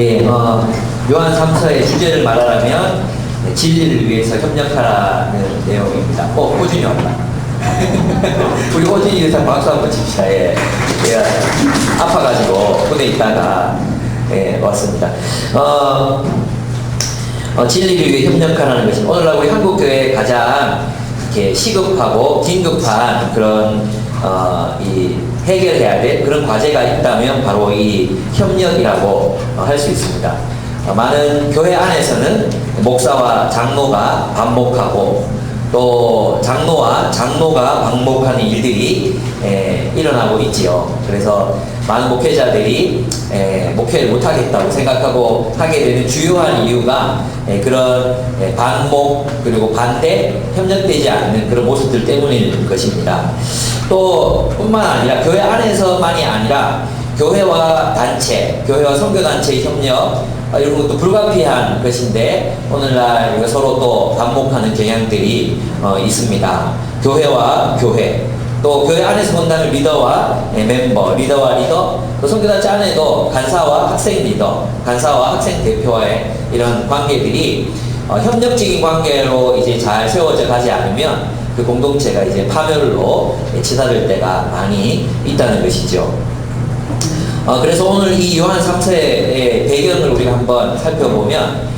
예, 요한 3서의 주제를 말하자면 진리를 위해서 협력하라는 내용입니다. 호준이 왔다. 우리 호준이 의사 박수 한번 칩시다. 예. 예, 아파가지고 군에 있다가 예, 왔습니다. 진리를 위해 협력하라는 것은 오늘날 우리 한국교회에 가장 이렇게 시급하고 긴급한 그런 이 해결해야 될 그런 과제가 있다면 바로 이 협력이라고 할 수 있습니다. 많은 교회 안에서는 목사와 장로가 반목하고 또 장로와 장로가 반목하는 일들이 일어나고 있지요. 그래서 많은 목회자들이 목회를 못하겠다고 생각하고 하게 되는 주요한 이유가 그런 반목 그리고 반대, 협력되지 않는 그런 모습들 때문일 것입니다. 또 뿐만 아니라 교회 안에서만이 아니라 교회와 단체, 교회와 선교단체의 협력 이런 것도 불가피한 것인데 오늘날 서로 또 반목하는 경향들이 있습니다. 교회와 교회, 또 교회 안에서 본다면 리더와 멤버, 리더와 리더, 또 선교단체 안에도 간사와 학생 리더, 간사와 학생 대표와의 이런 관계들이 협력적인 관계로 이제 잘 세워져 가지 않으면 그 공동체가 이제 파멸로 치달을 때가 많이 있다는 것이죠. 그래서 오늘 이 요한 3서의 배경을 우리가 한번 살펴보면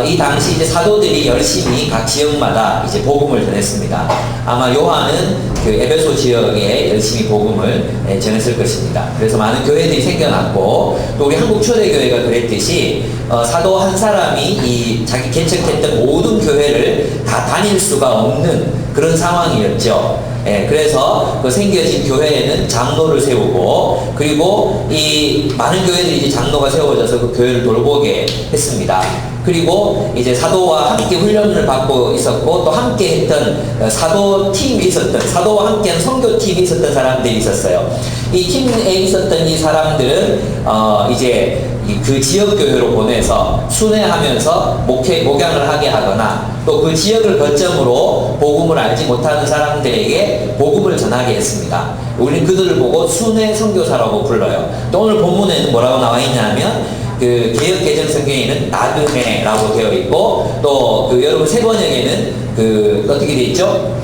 이 당시 이제 사도들이 열심히 각 지역마다 이제 복음을 전했습니다. 아마 요한은 그 에베소 지역에 열심히 복음을 전했을 것입니다. 그래서 많은 교회들이 생겨났고 또 우리 한국 초대교회가 그랬듯이 사도 한 사람이 이 자기 개척했던 모든 교회를 다 다닐 수가 없는 그런 상황이었죠. 그래서 그 생겨진 교회에는 장로를 세우고 그리고 이 많은 교회들이 이제 장로가 세워져서 그 교회를 돌보게 했습니다. 그리고 이제 사도와 함께 훈련을 받고 있었고 또 함께 했던 사도 팀이 있었던 사도와 함께한 선교 팀이 있었던 사람들이 있었어요. 이 팀에 있었던 이 사람들은 이제 그 지역 교회로 보내서 순회하면서 목양을 하게 하거나 또 그 지역을 거점으로 복음을 알지 못하는 사람들에게 복음을 전하게 했습니다. 우리는 그들을 보고 순회 선교사라고 불러요. 또 오늘 본문에는 뭐라고 나와 있냐면 그 개역 개정 성경에는 나그네라고 되어 있고 또 그 여러분 새 번역에는 그 어떻게 되어 있죠?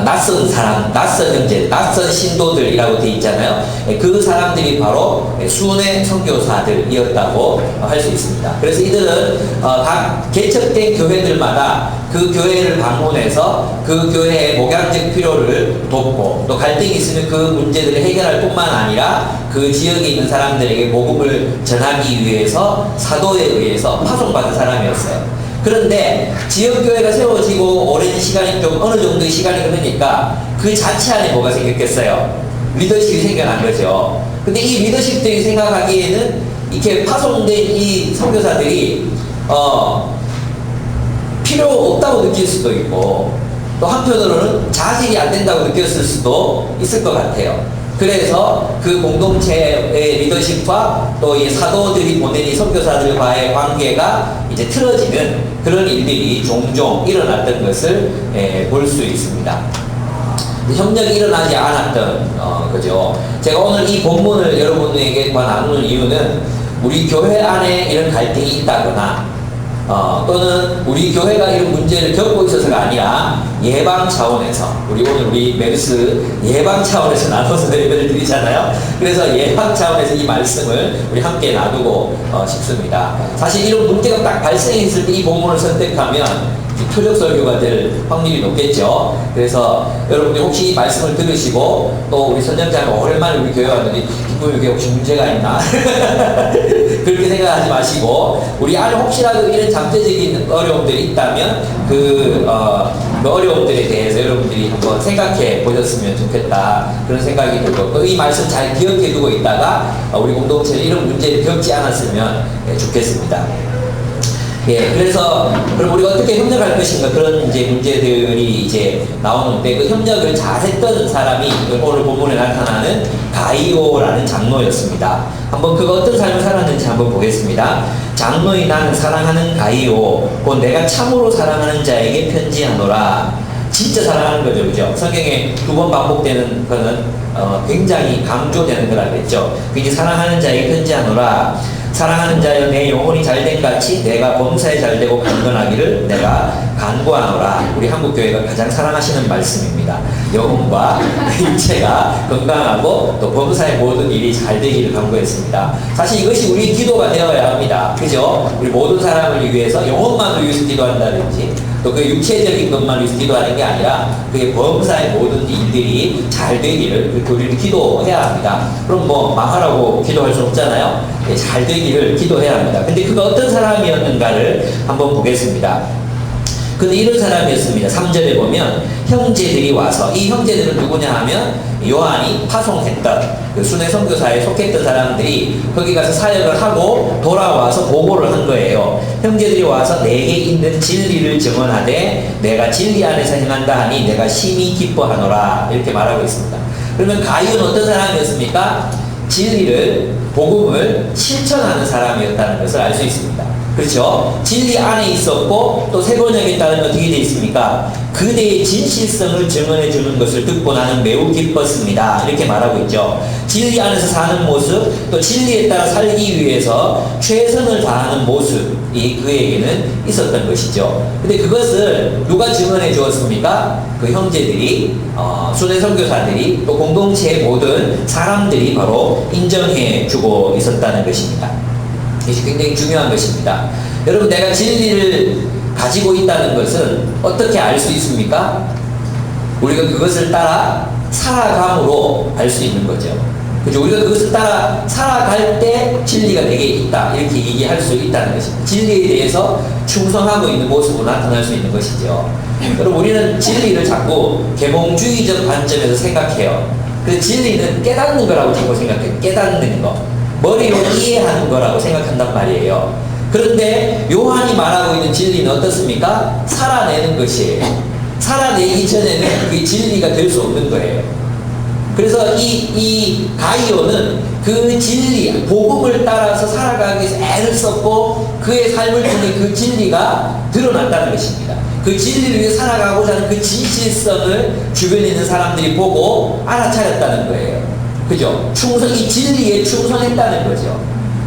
낯선 사람, 낯선 형제, 낯선 신도들이라고 되어 있잖아요. 그 사람들이 바로 순회 선교사들이었다고 할 수 있습니다. 그래서 이들은 각 개척된 교회들마다 그 교회를 방문해서 그 교회의 목양적 필요를 돕고 또 갈등이 있으면 그 문제들을 해결할 뿐만 아니라 그 지역에 있는 사람들에게 복음을 전하기 위해서 사도에 의해서 파송받은 사람이었어요. 그런데 지역교회가 세워지고 오랜 시간이 좀 어느 정도의 시간이 흐르니까 그 자체 안에 뭐가 생겼겠어요? 리더십이 생겨난 거죠. 근데 이 리더십들이 생각하기에는 이렇게 파송된 이 선교사들이 필요 없다고 느낄 수도 있고 또 한편으로는 자질이 안 된다고 느꼈을 수도 있을 것 같아요. 그래서 그 공동체의 리더십과 또 이 사도들이 보낸 이 선교사들과의 관계가 이제 틀어지는 그런 일들이 종종 일어났던 것을 볼 수 있습니다. 협력이 일어나지 않았던 거죠. 제가 오늘 이 본문을 여러분에게 나누는 이유는 우리 교회 안에 이런 갈등이 있다거나 또는 우리 교회가 이런 문제를 겪고 있어서가 아니라 예방 차원에서 우리 메르스 예방 차원에서 나눠서 예배를 드리잖아요. 그래서 예방 차원에서 이 말씀을 우리 함께 나누고 싶습니다. 사실 이런 문제가 딱 발생했을 때 이 본문을 선택하면 표적 설교가 될 확률이 높겠죠. 그래서 여러분들이 혹시 이 말씀을 들으시고 또 우리 선전자가 오랜만에 우리 교회 왔는데 기쁨의 교회 혹시 문제가 있나 그렇게 생각하지 마시고 우리 안에 혹시라도 이런 잠재적인 어려움들이 있다면 그 어려움들에 대해서 여러분들이 한번 생각해 보셨으면 좋겠다 그런 생각이 들고 또 이 말씀 잘 기억해 두고 있다가 우리 공동체에 이런 문제를 겪지 않았으면 좋겠습니다. 예, 그래서 그럼 우리가 어떻게 협력할 것인가 그런 이제 문제들이 이제 나오는데 그 협력을 잘했던 사람이 오늘 본문에 나타나는 가이오라는 장로였습니다. 한번 그가 어떤 삶을 살았는지 한번 보겠습니다. 장로인 나는 사랑하는 가이오, 곧 내가 참으로 사랑하는 자에게 편지하노라. 진짜 사랑하는 거죠, 그죠? 성경에 2번 반복되는 거는 굉장히 강조되는 거라 그랬죠. 그 이제 사랑하는 자에게 편지하노라. 사랑하는 자여 내 영혼이 잘된 같이 내가 범사에 잘되고 강건하기를 내가 간구하노라. 우리 한국교회가 가장 사랑하시는 말씀입니다. 영혼과 육체가 건강하고 또 범사의 모든 일이 잘 되기를 간구했습니다. 사실 이것이 우리 기도가 되어야 합니다. 그죠? 우리 모든 사람을 위해서 영혼만을 위해서 기도한다든지 또 그 육체적인 것만 위해서 기도하는 게 아니라 그의 범사의 모든 일들이 잘 되기를 그렇게 우리는 기도해야 합니다. 그럼 뭐 망하라고 기도할 수 없잖아요. 잘 되기를 기도해야 합니다. 근데 그가 어떤 사람이었는가를 한번 보겠습니다. 근데 이런 사람이었습니다. 3절에 보면 형제들이 와서, 이 형제들은 누구냐 하면 요한이 파송했던 그 순회 선교사에 속했던 사람들이 거기 가서 사역을 하고 돌아와서 보고를 한 거예요. 형제들이 와서 내게 있는 진리를 증언하되 내가 진리 안에서 행한다 하니 내가 심히 기뻐하노라. 이렇게 말하고 있습니다. 그러면 가룟은 어떤 사람이었습니까? 진리를, 복음을 실천하는 사람이었다는 것을 알 수 있습니다. 그렇죠? 진리 안에 있었고 또 새 번역에 따르면 어떻게 되어 있습니까? 그대의 진실성을 증언해 주는 것을 듣고 나는 매우 기뻤습니다. 이렇게 말하고 있죠. 진리 안에서 사는 모습, 또 진리에 따라 살기 위해서 최선을 다하는 모습이 그에게는 있었던 것이죠. 근데 그것을 누가 증언해 주었습니까? 그 형제들이, 순회 선교사들이, 또 공동체의 모든 사람들이 바로 인정해 주고 있었다는 것입니다. 이것이 굉장히 중요한 것입니다. 여러분, 내가 진리를 가지고 있다는 것은 어떻게 알 수 있습니까? 우리가 그것을 따라 살아감으로 알 수 있는 거죠. 그죠? 우리가 그것을 따라 살아갈 때 진리가 내게 있다. 이렇게 얘기할 수 있다는 것입니다. 진리에 대해서 충성하고 있는 모습으로 나타날 수 있는 것이죠. 여러분, 우리는 진리를 자꾸 계몽주의적 관점에서 생각해요. 그래서 진리는 깨닫는 거라고 자꾸 생각해요. 깨닫는 거. 머리로 이해하는 거라고 생각한단 말이에요. 그런데 요한이 말하고 있는 진리는 어떻습니까? 살아내는 것이에요. 살아내기 전에는 그게 진리가 될 수 없는 거예요. 그래서 이 가이오는 그 진리, 복음을 따라서 살아가기 위해서 애를 썼고 그의 삶을 통해 그 진리가 드러났다는 것입니다. 그 진리를 위해 살아가고자 하는 그 진실성을 주변에 있는 사람들이 보고 알아차렸다는 거예요. 그죠? 이 진리에 충성했다는 거죠.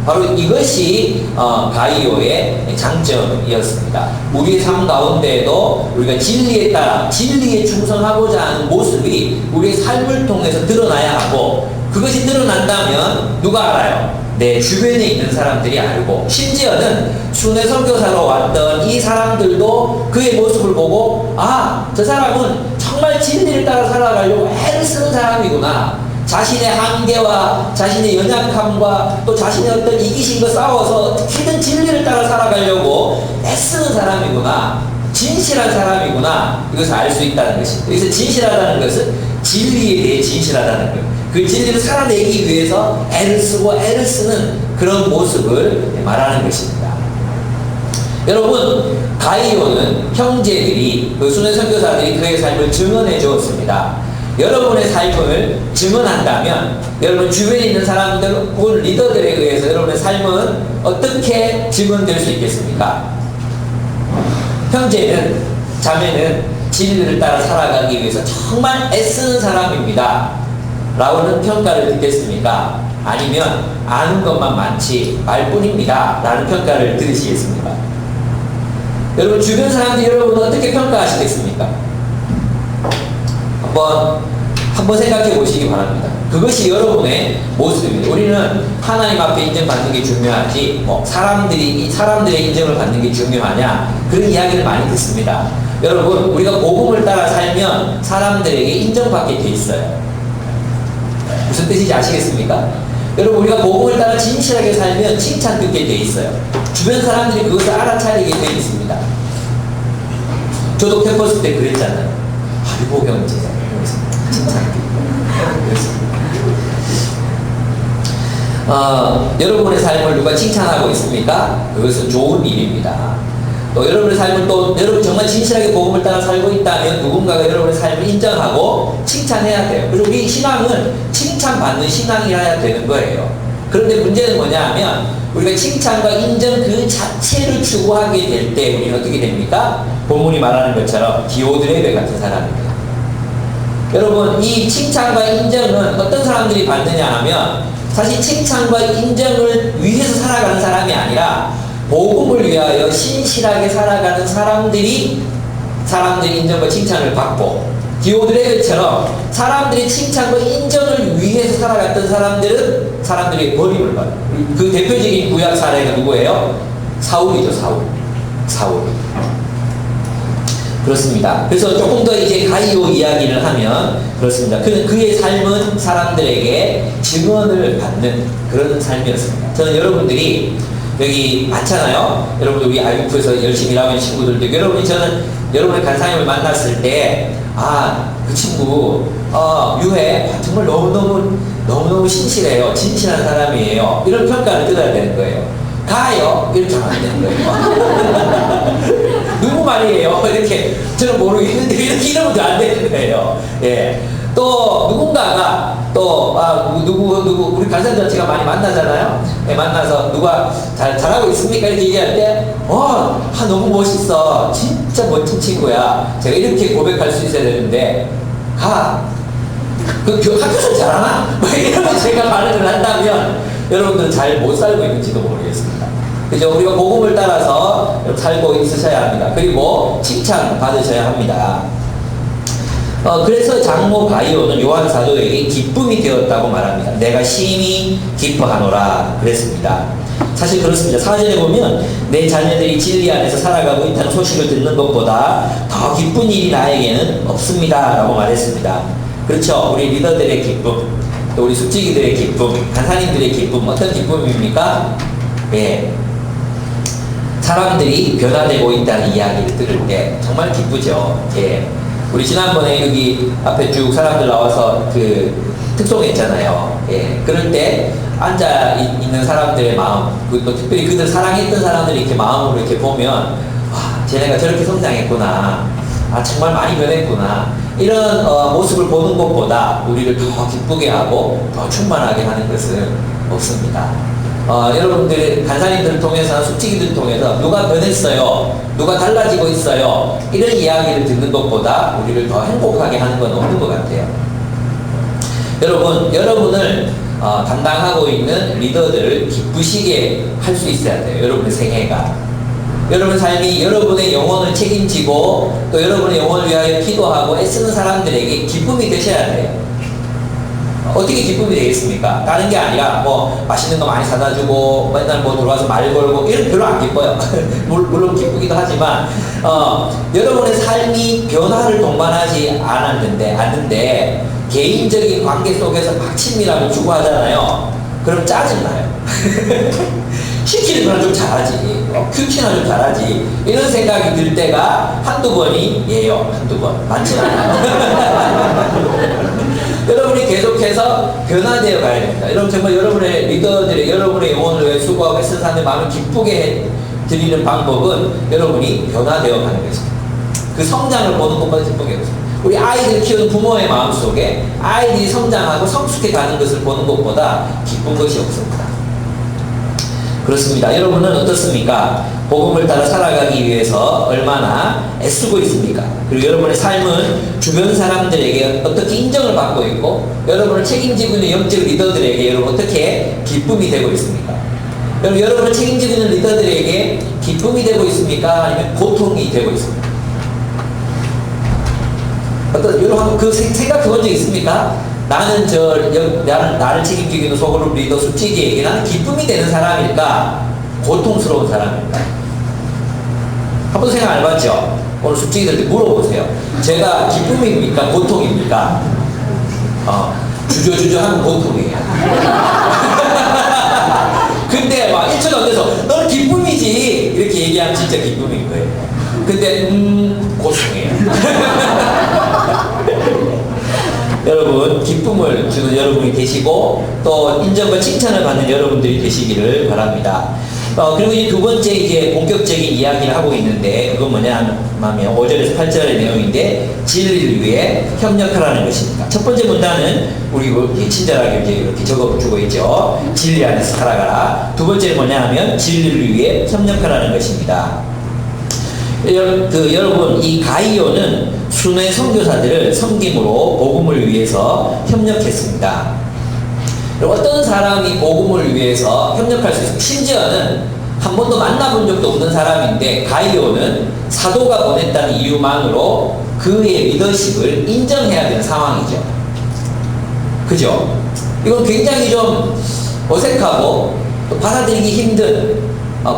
바로 이것이 가이오의 장점이었습니다. 우리의 삶 가운데에도 우리가 진리에 따라 진리에 충성하고자 하는 모습이 우리의 삶을 통해서 드러나야 하고, 그것이 드러난다면 누가 알아요? 내 주변에 있는 사람들이 알고, 심지어는 순회 선교사로 왔던 이 사람들도 그의 모습을 보고, 아, 저 사람은 정말 진리를 따라 살아가려고 애를 쓰는 사람이구나. 자신의 한계와 자신의 연약함과 또 자신의 어떤 이기심과 싸워서 어떻게든 진리를 따라 살아가려고 애쓰는 사람이구나. 진실한 사람이구나. 이것을 알 수 있다는 것입니다. 그래서 진실하다는 것은 진리에 대해 진실하다는 거예요. 그 진리를 살아내기 위해서 애를 쓰고 애를 쓰는 그런 모습을 말하는 것입니다. 여러분, 가이오는 형제들이, 그 순회 선교사들이 그의 삶을 증언해 주었습니다. 여러분의 삶을 증언한다면 여러분 주변에 있는 사람들 혹은 리더들에 의해서 여러분의 삶은 어떻게 증언될 수 있겠습니까? 형제는, 자매는 진리를 따라 살아가기 위해서 정말 애쓰는 사람입니다 라고는 평가를 듣겠습니까? 아니면 아는 것만 많지 말뿐입니다 라는 평가를 들으시겠습니까? 여러분, 주변 사람들이 여러분을 어떻게 평가하시겠습니까? 한번 생각해 보시기 바랍니다. 그것이 여러분의 모습입니다. 우리는 하나님 앞에 인정받는 게 중요하지, 사람들의 인정을 받는 게 중요하냐, 그런 이야기를 많이 듣습니다. 여러분, 우리가 복음을 따라 살면 사람들에게 인정받게 돼 있어요. 무슨 뜻인지 아시겠습니까? 여러분, 우리가 복음을 따라 진실하게 살면 칭찬 듣게 돼 있어요. 주변 사람들이 그것을 알아차리게 돼 있습니다. 저도 캠퍼스 때 그랬잖아요. 이보경 제자 여러분의 삶을 누가 칭찬하고 있습니까? 그것은 좋은 일입니다. 또 여러분의 삶을 또 여러분 정말 진실하게 복음을 따라 살고 있다면 누군가가 여러분의 삶을 인정하고 칭찬해야 돼요. 그리고 우리 신앙은 칭찬받는 신앙이어야 되는 거예요. 그런데 문제는 뭐냐 하면 우리가 칭찬과 인정 그 자체를 추구하게 될 때 우리는 어떻게 됩니까? 본문이 말하는 것처럼 디오드레베 같은 사람입니다. 여러분, 이 칭찬과 인정은 어떤 사람들이 받느냐 하면 사실 칭찬과 인정을 위해서 살아가는 사람이 아니라 복음을 위하여 신실하게 살아가는 사람들이 인정과 칭찬을 받고, 디오드레베처럼 사람들이 칭찬과 인정을 위해서 살아갔던 사람들은 사람들이 버림을 받아요. 그 대표적인 구약 사례가 누구예요? 사울이죠. 사울. 그렇습니다. 그래서 조금 더 이제 가이오 이야기를 하면 그렇습니다. 그의 삶은 사람들에게 증언을 받는 그런 삶이었습니다. 저는 여러분들이 여기 많잖아요. 여러분들 우리 IUF에서 열심히 일하는 친구들도, 저는 여러분의 간사님을 만났을 때, 그 친구, 유해, 정말 너무너무 신실해요. 진실한 사람이에요. 이런 평가를 들어야 되는 거예요. 가요? 이렇게 하면 안 되는 거예요. 누구 말이에요? 이렇게, 저는 모르겠는데, 이렇게 이러면 안 되는 거예요. 예. 또, 누군가가, 누구, 우리 간사님들 제가 많이 만나잖아요? 예, 만나서 누가 잘하고 있습니까? 이렇게 얘기할 때, 너무 멋있어. 진짜 멋진 친구야. 제가 이렇게 고백할 수 있어야 되는데, 학교에서 잘하나? 이러면 제가 반응을 한다면, 여러분들은 잘 못 살고 있는지도 모르겠습니다. 그죠? 우리가 복음을 따라서 살고 있으셔야 합니다. 그리고 칭찬 받으셔야 합니다. 그래서 장모 가이오는 요한 사도에게 기쁨이 되었다고 말합니다. 내가 심히 기뻐하노라 그랬습니다. 사실 그렇습니다. 4절에 보면 내 자녀들이 진리 안에서 살아가고 있다는 소식을 듣는 것보다 더 기쁜 일이 나에게는 없습니다 라고 말했습니다. 그렇죠. 우리 리더들의 기쁨, 또 우리 숙직이들의 기쁨, 간사님들의 기쁨, 어떤 기쁨입니까? 예, 사람들이 변화되고 있다는 이야기를 들을 때 정말 기쁘죠. 예. 우리 지난번에 여기 앞에 쭉 사람들 나와서 그 특송했잖아요. 예. 그럴 때 앉아 있는 사람들의 마음, 또 특별히 그들 사랑했던 사람들이 이렇게 마음으로 이렇게 보면, 쟤네가 저렇게 성장했구나. 정말 많이 변했구나. 이런 모습을 보는 것보다 우리를 더 기쁘게 하고 더 충만하게 하는 것은 없습니다. 여러분들 간사님들을 통해서, 숙직이들을 통해서 누가 변했어요, 누가 달라지고 있어요, 이런 이야기를 듣는 것보다 우리를 더 행복하게 하는 건 없는 것 같아요. 여러분을 담당하고 있는 리더들을 기쁘시게 할 수 있어야 돼요. 여러분의 생애가, 여러분 삶이 여러분의 영혼을 책임지고 또 여러분의 영혼을 위하여 기도하고 애쓰는 사람들에게 기쁨이 되셔야 돼요. 어떻게 기쁨이 되겠습니까? 다른 게 아니라 맛있는 거 많이 사다 주고 맨날 들어와서 말 걸고 이런 별로 안 기뻐요. 물론 기쁘기도 하지만 여러분의 삶이 변화를 동반하지 않는데 개인적인 관계 속에서 막 친밀하고 추구하잖아요. 그럼 짜증나요. 시키는 거는 좀 잘하지, 큐티나 좀 잘하지, 이런 생각이 들 때가 한두 번이에요. 한두 번. 많지는 않아요. 여러분이 계속해서 변화되어 가야 됩니다. 여러분 정말 여러분의 리더들의, 여러분의 영혼을 위해 수고하고 애쓰는 사람들의 마음을 기쁘게 드리는 방법은 여러분이 변화되어 가는 것입니다. 그 성장을 보는 것보다 기쁘게 해보세요. 우리 아이들 키우는 부모의 마음속에 아이들이 성장하고 성숙해 가는 것을 보는 것보다 기쁜 것이 없습니다. 그렇습니다. 여러분은 어떻습니까? 복음을 따라 살아가기 위해서 얼마나 애쓰고 있습니까? 그리고 여러분의 삶은 주변 사람들에게 어떻게 인정을 받고 있고, 여러분을 책임지고 있는 영적 리더들에게 여러분 어떻게 기쁨이 되고 있습니까? 여러분을 책임지고 있는 리더들에게 기쁨이 되고 있습니까? 아니면 고통이 되고 있습니까? 여러분 그 생각해 본 적 있습니까? 나는 나를 책임지고 있는 소그룹 리더 숙직이에게 나는 기쁨이 되는 사람일까? 고통스러운 사람일까? 한번 생각 안 해봤죠? 오늘 숙직이들한테 물어보세요. 제가 기쁨입니까? 고통입니까? 주저주저 하면 고통이에요. 근데 막 1초도 안 돼서 너는 기쁨이지! 이렇게 얘기하면 진짜 기쁨인 거예요. 근데 고통이에요. 여러분, 기쁨을 주는 여러분이 되시고 또 인정과 칭찬을 받는 여러분들이 되시기를 바랍니다. 그리고 이 두 번째 이제 본격적인 이야기를 하고 있는데, 그건 뭐냐 하면 5절에서 8절의 내용인데, 진리를 위해 협력하라는 것입니다. 첫 번째 문단은 우리 친절하게 이제 이렇게 적어주고 있죠. 진리 안에서 살아가라. 두 번째는 뭐냐 하면 진리를 위해 협력하라는 것입니다. 여러분, 이 가이오는 순회 선교사들을 섬김으로 복음을 위해서 협력했습니다. 어떤 사람이 복음을 위해서 협력할 수 있습니까? 심지어는 한 번도 만나본 적도 없는 사람인데 가이오는 사도가 보냈다는 이유만으로 그의 리더십을 인정해야 되는 상황이죠. 그죠? 이건 굉장히 좀 어색하고 또 받아들이기 힘든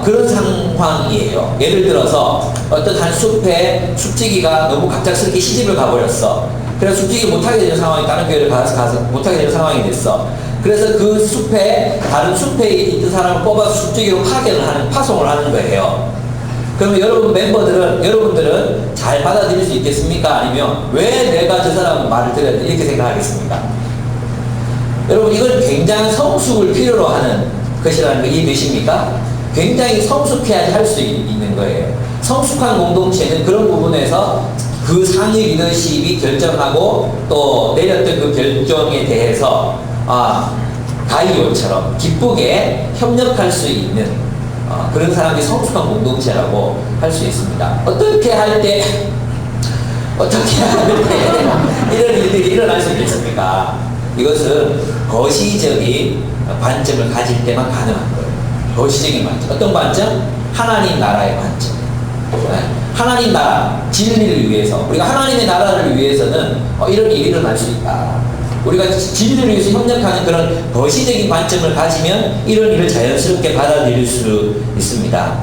그런 상황이에요. 예를 들어서 어떤 한 숲에 숲지기가 너무 갑작스럽게 시집을 가버렸어. 그래서 숲지기 못하게 되는 상황이, 다른 교회를 가서 못하게 되는 상황이 됐어. 그래서 그 숲에, 다른 숲에 있던 사람을 뽑아서 숲지기로 파송을 하는 거예요. 그러면 여러분들은 잘 받아들일 수 있겠습니까? 아니면 왜 내가 저 사람 말을 들어야 돼? 이렇게 생각하겠습니까? 여러분, 이건 굉장히 성숙을 필요로 하는 것이라는 거 이해되십니까? 굉장히 성숙해야지 할 수 있는 거예요. 성숙한 공동체는 그런 부분에서 그 상위 리더십이 결정하고 또 내렸던 그 결정에 대해서 가이오처럼 기쁘게 협력할 수 있는 그런 사람이 성숙한 공동체라고 할 수 있습니다. 어떻게 할 때 이런 일들이 일어날 수 있겠습니까? 이것은 거시적인 관점을 가질 때만 가능한 거예요. 거시적인 관점. 어떤 관점? 하나님 나라의 관점. 하나님 나라, 진리를 위해서, 우리가 하나님의 나라를 위해서는 이런 일이 일어날 수 있다. 우리가 진리를 위해서 협력하는 그런 거시적인 관점을 가지면 이런 일을 자연스럽게 받아들일 수 있습니다.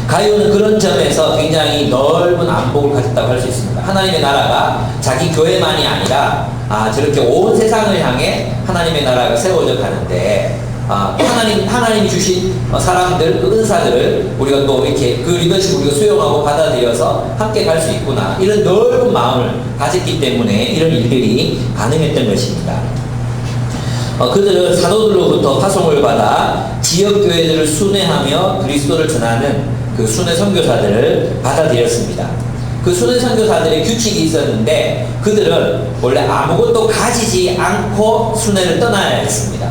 가이오는 그런 점에서 굉장히 넓은 안목을 가졌다고 할 수 있습니다. 하나님의 나라가 자기 교회만이 아니라 저렇게 온 세상을 향해 하나님의 나라가 세워져 가는데 하나님이 주신 사람들, 그 은사들을 우리가 또 이렇게 그 리더십을 우리가 수용하고 받아들여서 함께 갈 수 있구나. 이런 넓은 마음을 가졌기 때문에 이런 일들이 가능했던 것입니다. 그들은 사도들로부터 파송을 받아 지역교회들을 순회하며 그리스도를 전하는 그 순회 선교사들을 받아들였습니다. 그 순회 선교사들의 규칙이 있었는데 그들은 원래 아무것도 가지지 않고 순회를 떠나야 했습니다.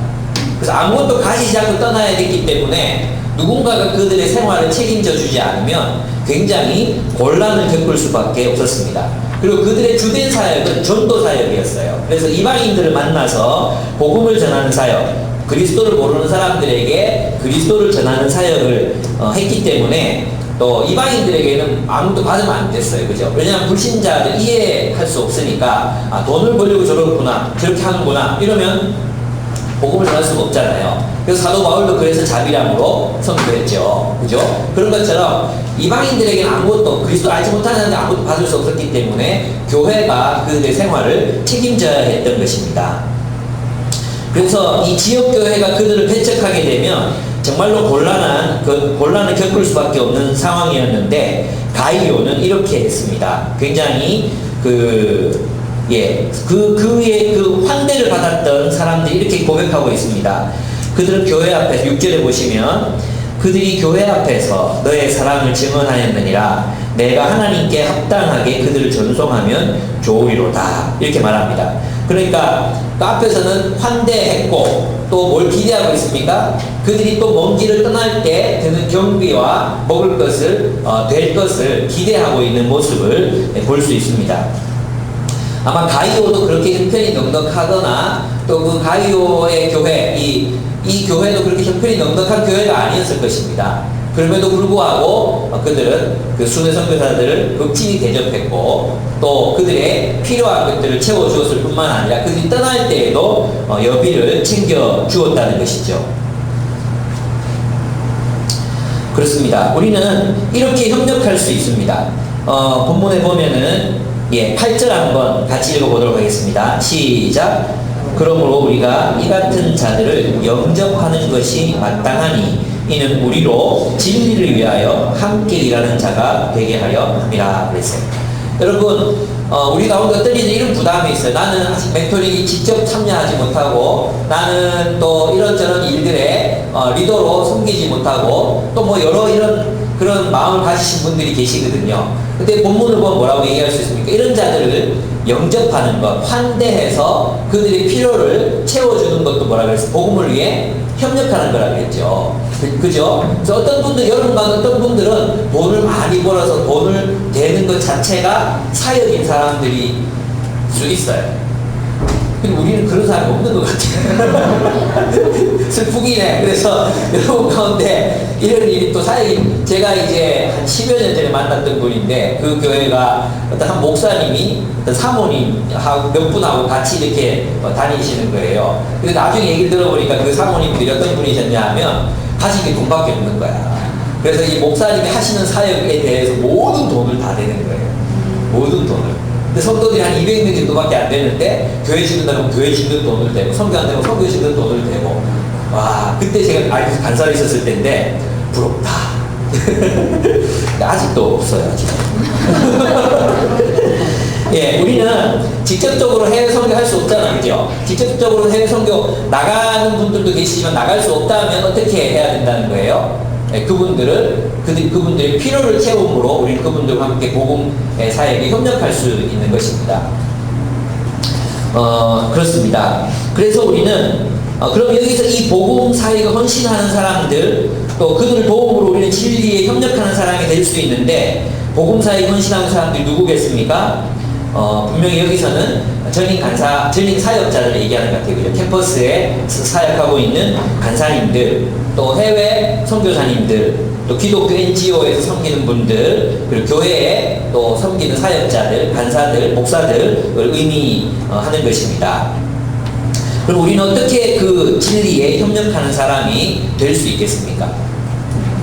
그래서 아무것도 가지지 않고 떠나야 됐기 때문에 누군가가 그들의 생활을 책임져 주지 않으면 굉장히 곤란을 겪을 수밖에 없었습니다. 그리고 그들의 주된 사역은 전도 사역이었어요. 그래서 이방인들을 만나서 복음을 전하는 사역, 그리스도를 모르는 사람들에게 그리스도를 전하는 사역을 했기 때문에 또 이방인들에게는 아무도 받으면 안 됐어요. 그죠? 왜냐하면 불신자들 이해할 수 없으니까 돈을 벌려고 저렇구나, 저렇게 하는구나 이러면 복음을 전할 수가 없잖아요. 그래서 사도 바울도 그래서 자비량으로 선교했죠. 그죠? 그런 것처럼 이방인들에게는 아무것도, 그리스도 알지 못하는 사람들 아무것도 받을 수 없었기 때문에 교회가 그들의 생활을 책임져야 했던 것입니다. 그래서 이 지역교회가 그들을 배척하게 되면 정말로 곤란을 겪을 수밖에 없는 상황이었는데 가이오는 이렇게 했습니다. 굉장히 그의 그 환대를 받았던 사람들이 이렇게 고백하고 있습니다. 그들은 교회 앞에서 6절에 보시면 그들이 교회 앞에서 너의 사랑을 증언하였느니라 내가 하나님께 합당하게 그들을 전송하면 좋으리로다 이렇게 말합니다. 그러니까 그 앞에서는 환대했고 또 뭘 기대하고 있습니까? 그들이 또 먼 길을 떠날 때 드는 경비와 먹을 것을 될 것을 기대하고 있는 모습을 볼 수 있습니다. 아마 가이오도 그렇게 형편이 넉넉하거나 또 그 가이오의 교회 이 교회도 그렇게 형편이 넉넉한 교회가 아니었을 것입니다. 그럼에도 불구하고 그들은 그 순회 선교사들을 극진히 대접했고 또 그들의 필요한 것들을 채워주었을 뿐만 아니라 그들이 떠날 때에도 여비를 챙겨주었다는 것이죠. 그렇습니다. 우리는 이렇게 협력할 수 있습니다. 본문에 보면은 8절 한번 같이 읽어보도록 하겠습니다. 시작. 그러므로 우리가 이 같은 자들을 영접하는 것이 마땅하니 이는 우리로 진리를 위하여 함께 일하는 자가 되게 하려 함이라 그랬어요. 여러분 우리 가운데 어떤 이들이 이런 부담이 있어요. 나는 아직 멘토링이 직접 참여하지 못하고 나는 또 이런저런 일들에 리더로 섬기지 못하고 또 뭐 여러 이런 그런 마음을 가지신 분들이 계시거든요. 근데 본문을 보면 뭐라고 얘기할 수 있습니까? 이런 자들을 영접하는 것, 환대해서 그들의 필요를 채워주는 것도 뭐라 그랬어요? 복음을 위해 협력하는 거라 그랬죠. 그죠? 그래서 어떤 분들, 여러분과 어떤 분들은 돈을 많이 벌어서 돈을 대는 것 자체가 사역인 사람들이 수 있어요. 근데 우리는 그런 사람이 없는 것 같아요. 슬프긴 해. 그래서 여러분 가운데 이런 일이 또 사역이, 제가 이제 한 10여 년 전에 만났던 분인데, 그 교회가 어떤 한 목사님이 어떤 사모님하고 몇 분하고 같이 이렇게 다니시는 거예요. 근데 나중에 얘기를 들어보니까 그 사모님들이 어떤 분이셨냐 하면 가진 게 돈밖에 없는 거야. 그래서 이 목사님이 하시는 사역에 대해서 모든 돈을 다 내는 거예요. 모든 돈을. 근데 성도들이 한 200명 정도밖에 안 되는데, 교회 짓는다면 교회 짓는 돈을 대고, 선교 안 되면 선교 짓는 돈을 대고, 와, 그때 제가 알고 간사로 있었을 때인데, 부럽다. 아직도 없어요, 지금. 예, 우리는 직접적으로 해외 선교할 수 없잖아요, 그죠? 직접적으로 해외 선교 나가는 분들도 계시지만 나갈 수 없다면 어떻게 해야 된다는 거예요? 예, 그분들의 필요를 채움으로 우리 그분들과 함께 복음 사역에 협력할 수 있는 것입니다. 그렇습니다. 그래서 우리는 그럼 여기서 이 복음 사역에 헌신하는 사람들, 또 그들을 도움으로 우리는 진리에 협력하는 사람이 될 수 있는데, 복음 사역에 헌신하는 사람들이 누구겠습니까? 분명히 여기서는 전임 사역자를 얘기하는 것 같아요. 그죠? 캠퍼스에 사역하고 있는 간사님들, 또 해외 선교사님들, 또 기독교 NGO에서 섬기는 분들, 그리고 교회에 또 섬기는 사역자들, 간사들, 목사들을 의미하는 것입니다. 그럼 우리는 어떻게 그 진리에 협력하는 사람이 될 수 있겠습니까?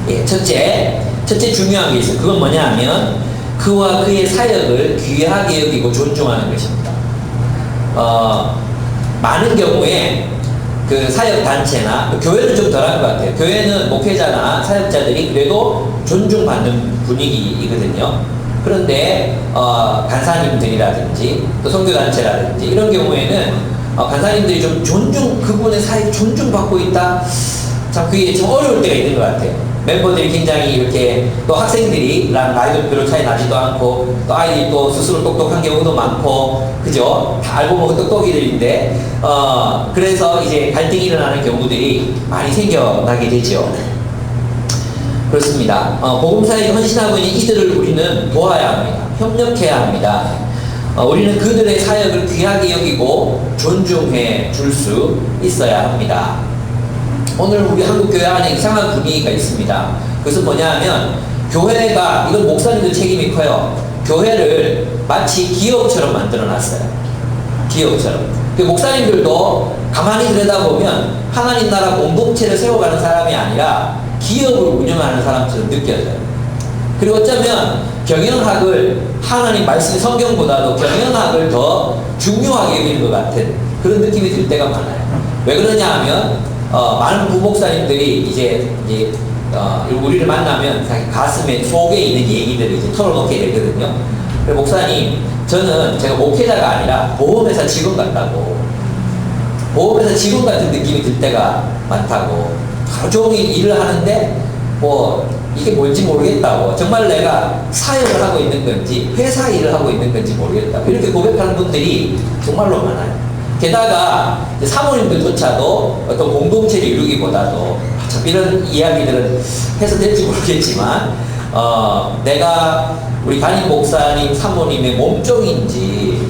예, 첫째 중요한 게 있어요. 그건 뭐냐 하면, 그와 그의 사역을 귀하게 여기고 존중하는 것입니다. 많은 경우에 그 사역단체나, 교회는 좀 덜한 것 같아요. 교회는 목회자나 사역자들이 그래도 존중받는 분위기이거든요. 그런데 간사님들이라든지 또 선교단체라든지 이런 경우에는 간사님들이 좀 그분의 사역이 존중받고 있다, 참 그게 좀 어려울 때가 있는 것 같아요. 멤버들이 굉장히 이렇게, 또 학생들이랑 나이도 별로 차이 나지도 않고, 또 아이들이 또 스스로 똑똑한 경우도 많고, 그죠? 다 알고 보고 똑똑이들인데, 그래서 이제 갈등이 일어나는 경우들이 많이 생겨나게 되죠. 그렇습니다. 복음사에 헌신하고 있는 이들을 우리는 도와야 합니다. 협력해야 합니다. 우리는 그들의 사역을 귀하게 여기고 존중해 줄 수 있어야 합니다. 오늘 우리 한국교회 안에 이상한 분위기가 있습니다. 그것은 뭐냐 하면, 교회가, 이건 목사님들 책임이 커요. 교회를 마치 기업처럼 만들어 놨어요. 기업처럼. 그 목사님들도 가만히 들여다보면 하나님 나라 공동체를 세워가는 사람이 아니라 기업을 운영하는 사람처럼 느껴져요. 그리고 어쩌면 경영학을, 하나님 말씀 성경보다도 경영학을 더 중요하게 여기는 것 같은 그런 느낌이 들 때가 많아요. 왜 그러냐 하면, 많은 부목사님들이 이제 우리를 만나면 자기 가슴에 속에 있는 얘기들을 이제 털어놓게 되거든요. 그래서 목사님, 제가 목회자가 아니라 보험회사 직원 같다고, 보험회사 직원 같은 느낌이 들 때가 많다고, 하루 종일 일을 하는데 이게 뭔지 모르겠다고, 정말 내가 사역을 하고 있는 건지 회사 일을 하고 있는 건지 모르겠다고, 이렇게 고백하는 분들이 정말로 많아요. 게다가 사모님들조차도 어떤 공동체를 이루기보다도, 참 이런 이야기들은 해서 될지 모르겠지만, 내가 우리 담임 목사님 사모님의 몸종인지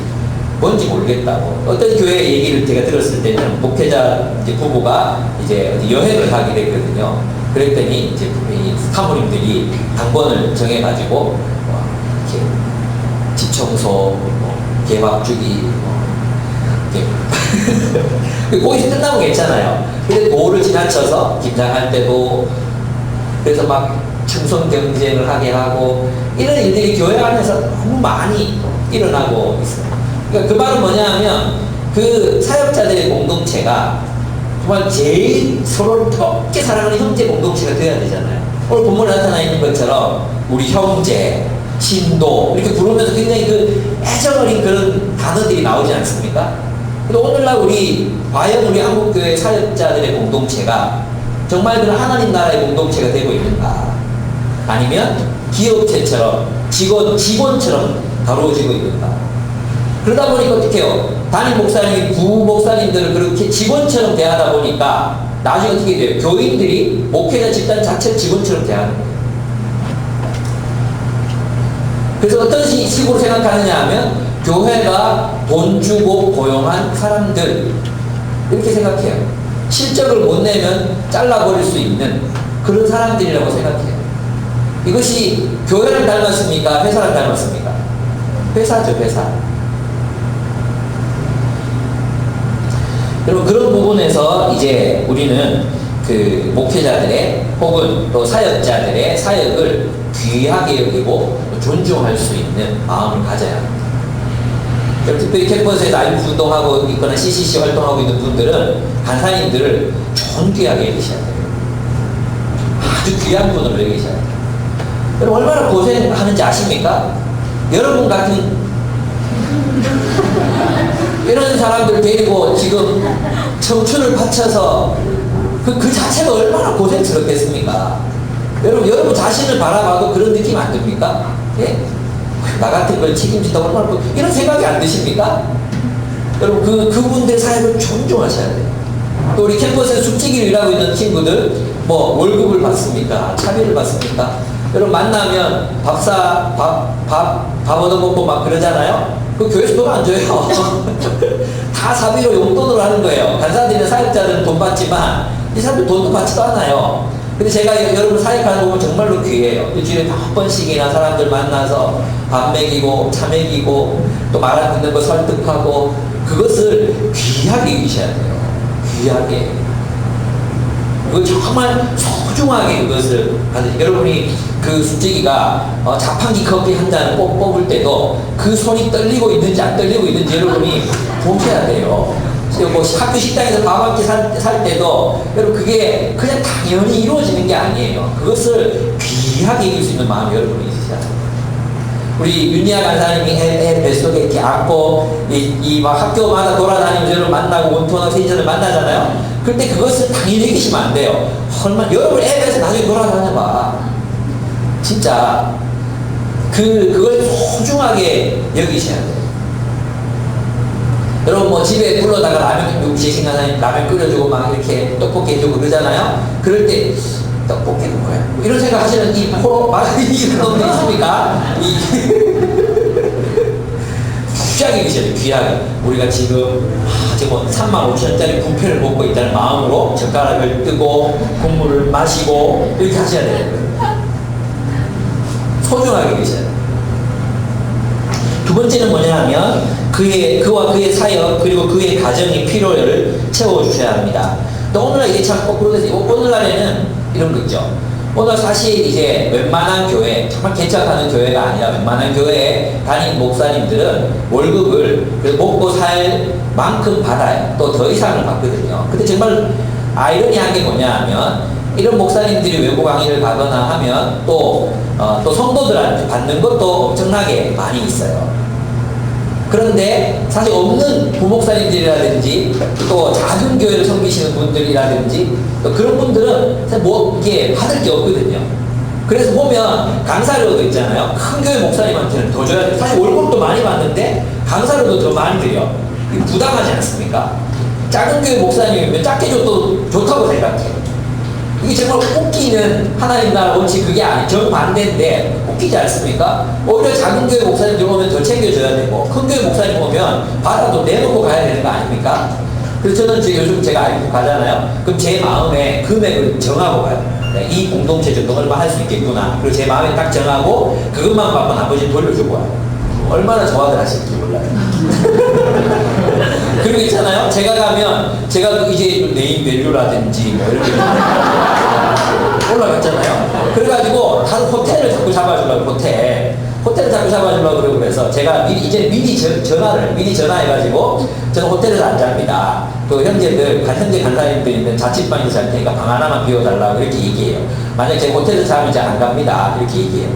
뭔지 모르겠다고, 어떤 교회 얘기를 제가 들었을 때는 목회자 부부가 이제 어디 여행을 가게 됐거든요. 그랬더니 이제 사모님들이 당번을 정해가지고 이렇게 집 청소, 개밥 주기, 거기서 끝나면 괜찮아요. 근데 도를 지나쳐서 김장할 때도, 그래서 막 충성 경쟁을 하게 하고, 이런 일들이 교회 안에서 너무 많이 일어나고 있어요. 그러니까 그 말은 뭐냐 하면, 그 사역자들의 공동체가 정말 제일 서로를 뜨겁게 사랑하는 형제 공동체가 되어야 되잖아요. 오늘 본문에 나타나 있는 것처럼 우리 형제, 신도 이렇게 부르면서 굉장히 그 애정 어린 그런 단어들이 나오지 않습니까? 근데 오늘날 과연 우리 한국교회 사역자들의 공동체가 정말 그런 하나님 나라의 공동체가 되고 있는가? 아니면 기업체처럼, 직원처럼 다루어지고 있는가? 그러다 보니까 어떻게 해요? 담임 목사님, 부목사님들을 그렇게 직원처럼 대하다 보니까 나중에 어떻게 돼요? 교인들이 목회자 집단 자체를 직원처럼 대하는 거예요. 그래서 어떤 식으로 생각하느냐 하면, 교회가 돈 주고 고용한 사람들, 이렇게 생각해요. 실적을 못 내면 잘라버릴 수 있는 그런 사람들이라고 생각해요. 이것이 교회를 닮았습니까? 회사를 닮았습니까? 회사죠, 회사. 여러분, 그런 부분에서 이제 우리는 그 목회자들의 혹은 또 사역자들의 사역을 귀하게 여기고 존중할 수 있는 마음을 가져야 합니다. 특별히 캠퍼스에서 IF 운동하고 있거나 CCC 활동하고 있는 분들은 간사님들을 존귀하게 여기셔야 돼요. 아주 귀한 분으로 여기셔야 돼요. 여러분, 얼마나 고생하는지 아십니까? 여러분 같은 이런 사람들 데리고 지금 청춘을 바쳐서 그 자체가 얼마나 고생스럽겠습니까? 여러분 자신을 바라봐도 그런 느낌 안 듭니까? 예? 나 같은 걸 책임진다 얼마나 이런 생각이 안 드십니까? 여러분 그분들 사역을 존중하셔야 돼요. 또 우리 캠퍼스에 숙직을 일하고 있는 친구들 뭐 월급을 받습니까? 차비를 받습니까? 여러분 만나면 밥 얻어먹고 막 그러잖아요. 그 교회에서 돈 안 줘요. 다 사비로 용돈으로 하는 거예요. 간사들이나 사역자들은 돈 받지만 이 사람들 돈도 받지도 않아요. 근데 제가 여러분 사역하는 거 보면 정말로 귀해요. 일주일에 몇 번씩이나 사람들 만나서 밥 먹이고 차 먹이고 또 말 안 듣는 거 설득하고 그것을 귀하게 여기셔야 돼요. 귀하게. 그걸 정말 소중하게 그것을 받으세요. 여러분이 그 숙제기가 자판기 커피 한 잔을 꼭 뽑을 때도 그 손이 떨리고 있는지 안 떨리고 있는지 여러분이 보셔야 돼요. 뭐 학교 식당에서 밥 한 끼 살 때도 여러분 그게 그냥 당연히 이루어지는 게 아니에요. 그것을 귀하게 이길 수 있는 마음이 여러분이 있으셔야 돼요. 우리 윤희아 간사님이 애 뱃속에 이렇게 안고 막 학교마다 돌아다니면서 여러분 만나고 원투원하고 세전을 만나잖아요. 그때 그것을 당연히 여기시면 안 돼요. 얼마나 여러분 애 뱃에서 나중에 돌아다녀봐. 진짜 그걸 소중하게 여기셔야 돼요. 여러분 뭐 집에 불러다가 라면 재신 간사님 라면 끓여주고 막 이렇게 떡볶이 해주고 그러잖아요. 그럴 때 떡볶이는 뭐야? 뭐 이런 생각 하시는 이 코로 말이 이런 놈도 있습니까? 귀하게 계셔야 돼요. 귀하게. 우리가 지금 뭐 35,000원짜리 뷔페를 먹고 있다는 마음으로 젓가락을 뜨고 국물을 마시고 이렇게 하셔야 돼요. 소중하게 계셔야 돼요. 두 번째는 뭐냐 하면 그와 그의 사역 그리고 그의 가정의 필요를 채워주셔야 합니다. 또 오늘날 이게 참 거꾸로 돼서 오늘날에는 이런 거 있죠. 오늘 사실 이제 웬만한 교회, 정말 개척하는 교회가 아니라 웬만한 교회에 다니는 목사님들은 월급을 먹고 살 만큼 받아요. 또 더 이상을 받거든요. 근데 정말 아이러니한 게 뭐냐 하면 이런 목사님들이 외부 강의를 가거나 하면 또 성도들한테 받는 것도 엄청나게 많이 있어요. 그런데 사실 없는 부목사님들이라든지 또 작은 교회를 섬기시는 분들이라든지 또 그런 분들은 사실 뭐 이게 받을 게 없거든요. 그래서 보면 강사료도 있잖아요. 큰 교회 목사님한테는 더 줘야 돼요. 사실 월급도 많이 받는데 강사료도 더 많이 드려. 부당하지 않습니까? 작은 교회 목사님이면 작게 줘도 좋다고 생각해요. 이게 정말 웃기는 하나님 나라 원칙 그게 아니 정반대인데 웃기지 않습니까? 오히려 작은 교회 목사님들 오면 더 챙겨줘야 되고 큰 교회 목사님 오면 받아도 내놓고 가야 되는 거 아닙니까? 그래서 저는 요즘 제가 IF 가잖아요. 그럼 제 마음에 금액을 정하고 가요. 이 공동체 정도 얼마 할 수 있겠구나. 그리고 제 마음에 딱 정하고 그것만 받고 나머지 돌려주고 와요. 얼마나 좋아들 하실지 몰라요. 그리고 있잖아요. 제가 가면 제가 이제 네임 밸류라든지 뭐 이렇게 올라갔잖아요. 그래가지고 다른 호텔을 자꾸 잡아주려고 호텔을 자꾸 잡아주려고 그러고 그래서 제가 미리 전화해가지고 저는 호텔에서 안 잡니다. 그 현재 간사님들 있는 자취방에서 잘 테니까 방 하나만 비워달라고 이렇게 얘기해요. 만약 제가 호텔에서 자면 이제 안 갑니다. 이렇게 얘기해요.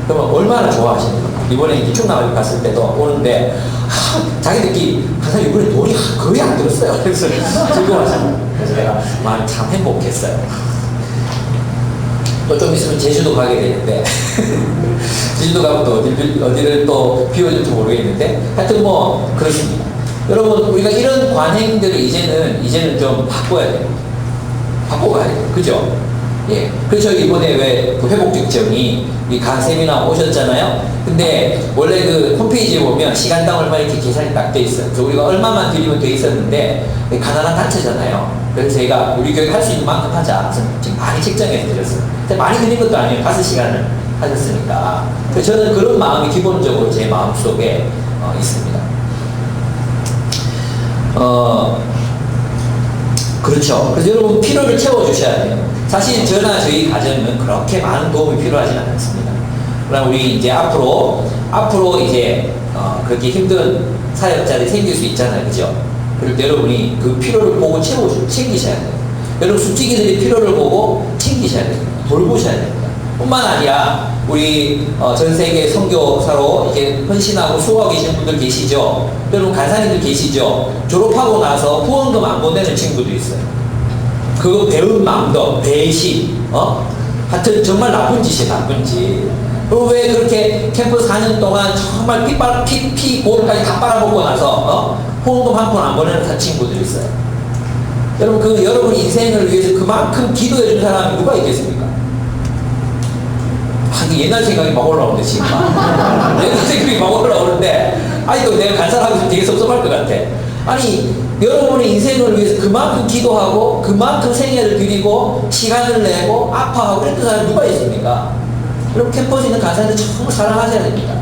그러면 얼마나 좋아하시는 거예요. 이번에 기축나무 갔을 때도 오는데 자기들끼리 가서 이번에 돈이 거의 안 들었어요. 그래서 즐거워하잖아요. 그래서 내가 마음이 참 행복했어요. 또 좀 있으면 제주도 가게 되는데 제주도 가면 또 어디를 또 비워줄지 모르겠는데 하여튼 뭐 그렇습니다. 여러분 우리가 이런 관행들을 이제는 좀 바꿔야 돼요. 바꿔가야 돼요. 그죠? 예. 그래서 이번에 왜 그 회복직정이 이 간 세미나 오셨잖아요. 근데 원래 그 홈페이지에 보면 시간당 얼마 이렇게 계산이 딱 돼 있어요. 그래서 우리가 얼마만 드리면 돼 있었는데 가난한 단체잖아요. 그래서 저희가 우리 교육 할 수 있는 만큼 하자. 그래서 지금 많이 책정해서 드렸어요. 근데 많이 드린 것도 아니에요. 5시간을 하셨으니까. 그래서 저는 그런 마음이 기본적으로 제 마음속에 있습니다. 그렇죠. 그래서 여러분 필요를 채워주셔야 돼요. 사실 저나 저희 가정은 그렇게 많은 도움이 필요하진 않습니다. 그러나 우리 이제 앞으로 이제 그렇게 힘든 사역자들이 생길 수 있잖아요. 그죠? 그럴 때 여러분이 그 필요를 보고 챙기셔야 돼요. 여러분 숙직이들이 필요를 보고 챙기셔야 됩니다. 돌보셔야 됩니다. 뿐만 아니라 우리 전 세계 선교사로 이렇게 헌신하고 수고하고 계시는 분들 계시죠? 여러분 간사님들 계시죠? 졸업하고 나서 후원금 안 보내는 친구도 있어요. 그거 배운 마음도 배신, 하여튼 정말 나쁜 짓이에요, 나쁜 짓. 그리고 왜 그렇게 캠프 4년 동안 정말 피 고까지 다 빨아먹고 나서 후원금 한 푼 안 보내는 친구들이 있어요. 여러분 그 여러분 인생을 위해서 그만큼 기도해 준 사람이 누가 있겠습니까? 옛날 생각이 막 올라오는데 지금 옛날 생각이 막 올라오는데 아직도 내가 간사하고 있으면 되게 섭섭할 것 같아. 아니 여러분의 인생을 위해서 그만큼 기도하고 그만큼 생애를 드리고 시간을 내고 아파하고 그랬던 사람이 누가 있습니까? 여러분 캠퍼스에 있는 간사님들 정말 사랑하셔야 됩니다.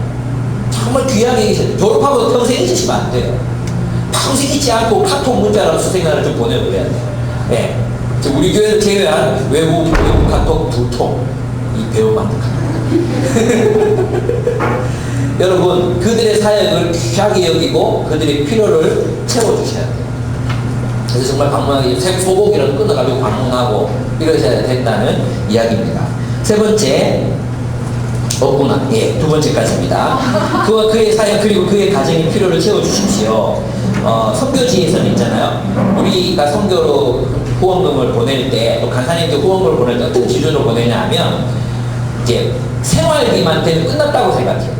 정말 귀하게 계셔야 돼요. 졸업하고 평생 잊으시면 안 돼요. 평생 잊지 않고 카톡 문자라도 수생활을 좀 보내보려야 돼요. 네. 우리 교회를 제외한 외국 카톡 2통 이 배우만큼 여러분 그들의 사역을 귀하게 여기고 그들의 필요를 채워주셔야 돼요. 그래서 정말 방문하기 소고기라도 끊어가지고 방문하고 이러셔야 된다는 이야기입니다. 세 번째 없구나. 예, 두 번째까지입니다. 그와 그의 사역 그리고 그의 가정의 필요를 채워주십시오. 선교지에서는 있잖아요. 우리가 선교로 후원금을 보낼 때 또 간사님들 후원금을 보낼 때 어떤 기준으로 보내냐면 이제 생활비만 되면 끝났다고 생각해요.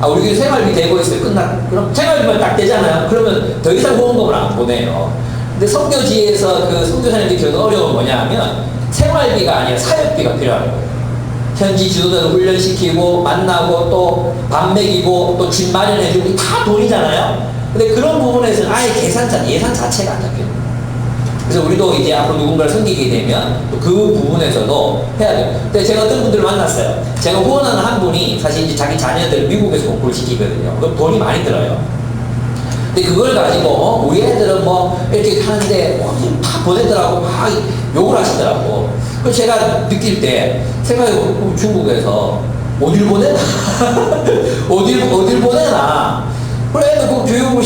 우리 교회 생활비 되고 있어요. 그럼 생활비만 딱 되잖아요. 그러면 더 이상 후원금을 안 보내요. 근데 선교지에서 그 선교사님들이 겪는 어려움은 뭐냐 하면 생활비가 아니라 사역비가 필요한 거예요. 현지 지도자를 훈련시키고 만나고 또 밥 먹이고 또 집 마련해주고 다 돈이잖아요. 근데 그런 부분에서는 아예 예산 자체가 안 잡혀요. 그래서 우리도 이제 앞으로 누군가를 섬기게 되면 또 그 부분에서도 해야 돼요. 근데 제가 어떤 분들을 만났어요. 제가 후원하는 한 분이 사실 이제 자기 자녀들 미국에서 공부를 시키거든요. 그럼 돈이 많이 들어요. 근데 그걸 가지고 우리 애들은 뭐 이렇게 하는데 다 보내더라고 막 욕을 하시더라고. 그래서 제가 느낄 때 생각해보면 중국에서 어딜 보내나? 어딜 보내나? 그래, 그 교육을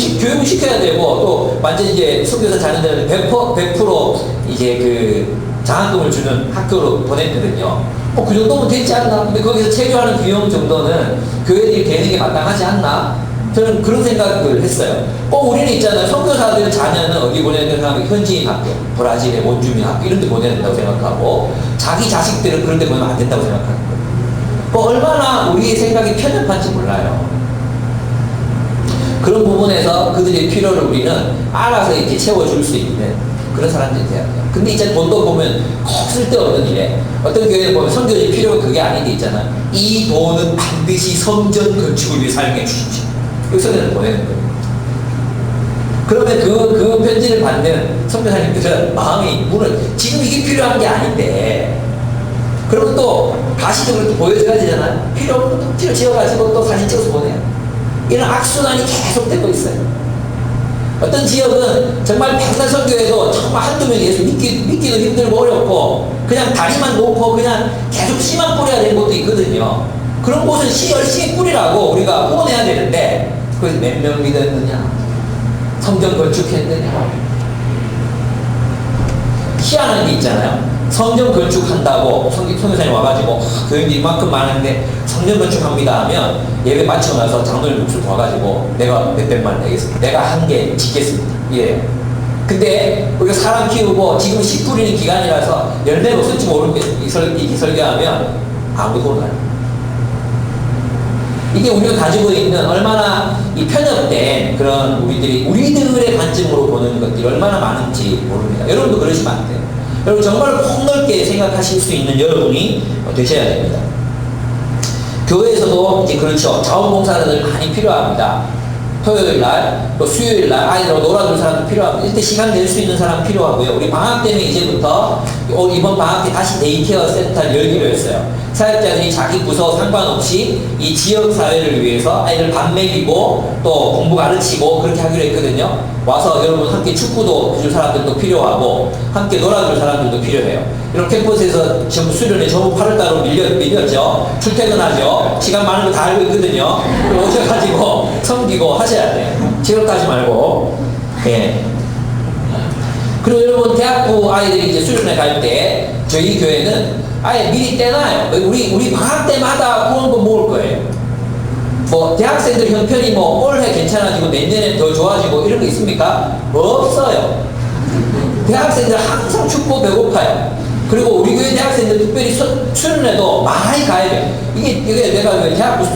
시켜야 되고, 또, 완전 이제 선교사 자녀들은 100% 이제 그 장학금을 주는 학교로 보냈거든요. 그 정도면 되지 않나? 근데 거기서 체류하는 비용 정도는 교회들이 되는 게 마땅하지 않나? 저는 그런 생각을 했어요. 우리는 있잖아요. 선교사들 자녀는 어디 보내야 되나 하면 현지인 학교, 브라질의 원주민 학교 이런 데 보내야 된다고 생각하고, 자기 자식들은 그런 데 보내면 안 된다고 생각하는 거예요. 얼마나 우리의 생각이 편협한지 몰라요. 그런 부분에서 그들의 필요를 우리는 알아서 이렇게 채워줄 수 있는 그런 사람들이 돼야 돼요. 근데 이제 돈도 보면 꼭 쓸데없는 일에 어떤 교회를 보면 선교지 필요가 그게 아닌데 있잖아. 이 돈은 반드시 성전 건축을 위해 사용해 주십시오. 여기서는 보내는 거예요. 그러면 그 편지를 받는 선교사님들은 마음이 지금 이게 필요한 게 아닌데 그러면 또 가시적으로 또 보여줘야 되잖아요. 필요 없는 것도 필요 지어가지고 또 사진 찍어서 보내요. 이런 악순환이 계속되고 있어요. 어떤 지역은 정말 백날 선교에도 정말 한두 명이 예수 믿기도 힘들고 어렵고 그냥 다리만 놓고 그냥 계속 씨만 뿌려야 되는 곳도 있거든요. 그런 곳은 씨 열심히 뿌리라고 우리가 후원해야 되는데 그래서 몇 명 믿었느냐? 성전 건축했느냐? 희한한 게 있잖아요. 성전 건축한다고 선교사님 와가지고 교인들이 이만큼 많은데 성전 건축합니다 하면 예배 마치고 나서 장로님 목소리 와가지고 내가 몇백만 내겠습니다. 내가 한 개 짓겠습니다. 예. 근데 우리가 사람 키우고 지금 씨 뿌리는 기간이라서 열매가 없을지 모르게 설교하면 아무도 못 알아요. 이게 우리가 가지고 있는 얼마나 이 편협된 그런 우리들의 관점으로 보는 것들이 얼마나 많은지 모릅니다. 여러분도 그러시면 안 돼요. 여러분 정말 폭넓게 생각하실 수 있는 여러분이 되셔야 됩니다. 교회에서도 이제 그렇죠. 자원봉사자들 많이 필요합니다. 토요일 날, 또 수요일 날 아이들하고 놀아줄 사람도 필요합니다. 이때 시간 낼 수 있는 사람 필요하고요. 우리 방학 때문에 이제부터 이번 방학 때 다시 데이케어 센터를 열기로 했어요. 사역자들이 자기 부서 상관없이 이 지역 사회를 위해서 아이들 밥 먹이고 또 공부 가르치고 그렇게 하기로 했거든요. 와서 여러분 함께 축구도 해줄 사람들도 필요하고 함께 놀아줄 사람들도 필요해요. 이런 캠퍼스에서 전부 수련회 전부 8월달로 밀렸죠. 출퇴근하죠. 시간 많은 거 다 알고 있거든요. 오셔가지고 섬기고 하셔야 돼요. 7월까지 말고. 예. 그리고 여러분 대학부 아이들이 이제 수련회 갈 때 저희 교회는 아예 미리 떼놔요. 우리 방학 때마다 그런 거 모을 거예요. 뭐 대학생들 형편이 뭐 올해 괜찮아지고 내년에 더 좋아지고 이런 거 있습니까? 없어요. 대학생들 항상 춥고 배고파요. 그리고 우리 교회 대학생들 특별히 수련회도 많이 가야 돼요. 이게 내가 왜 대학부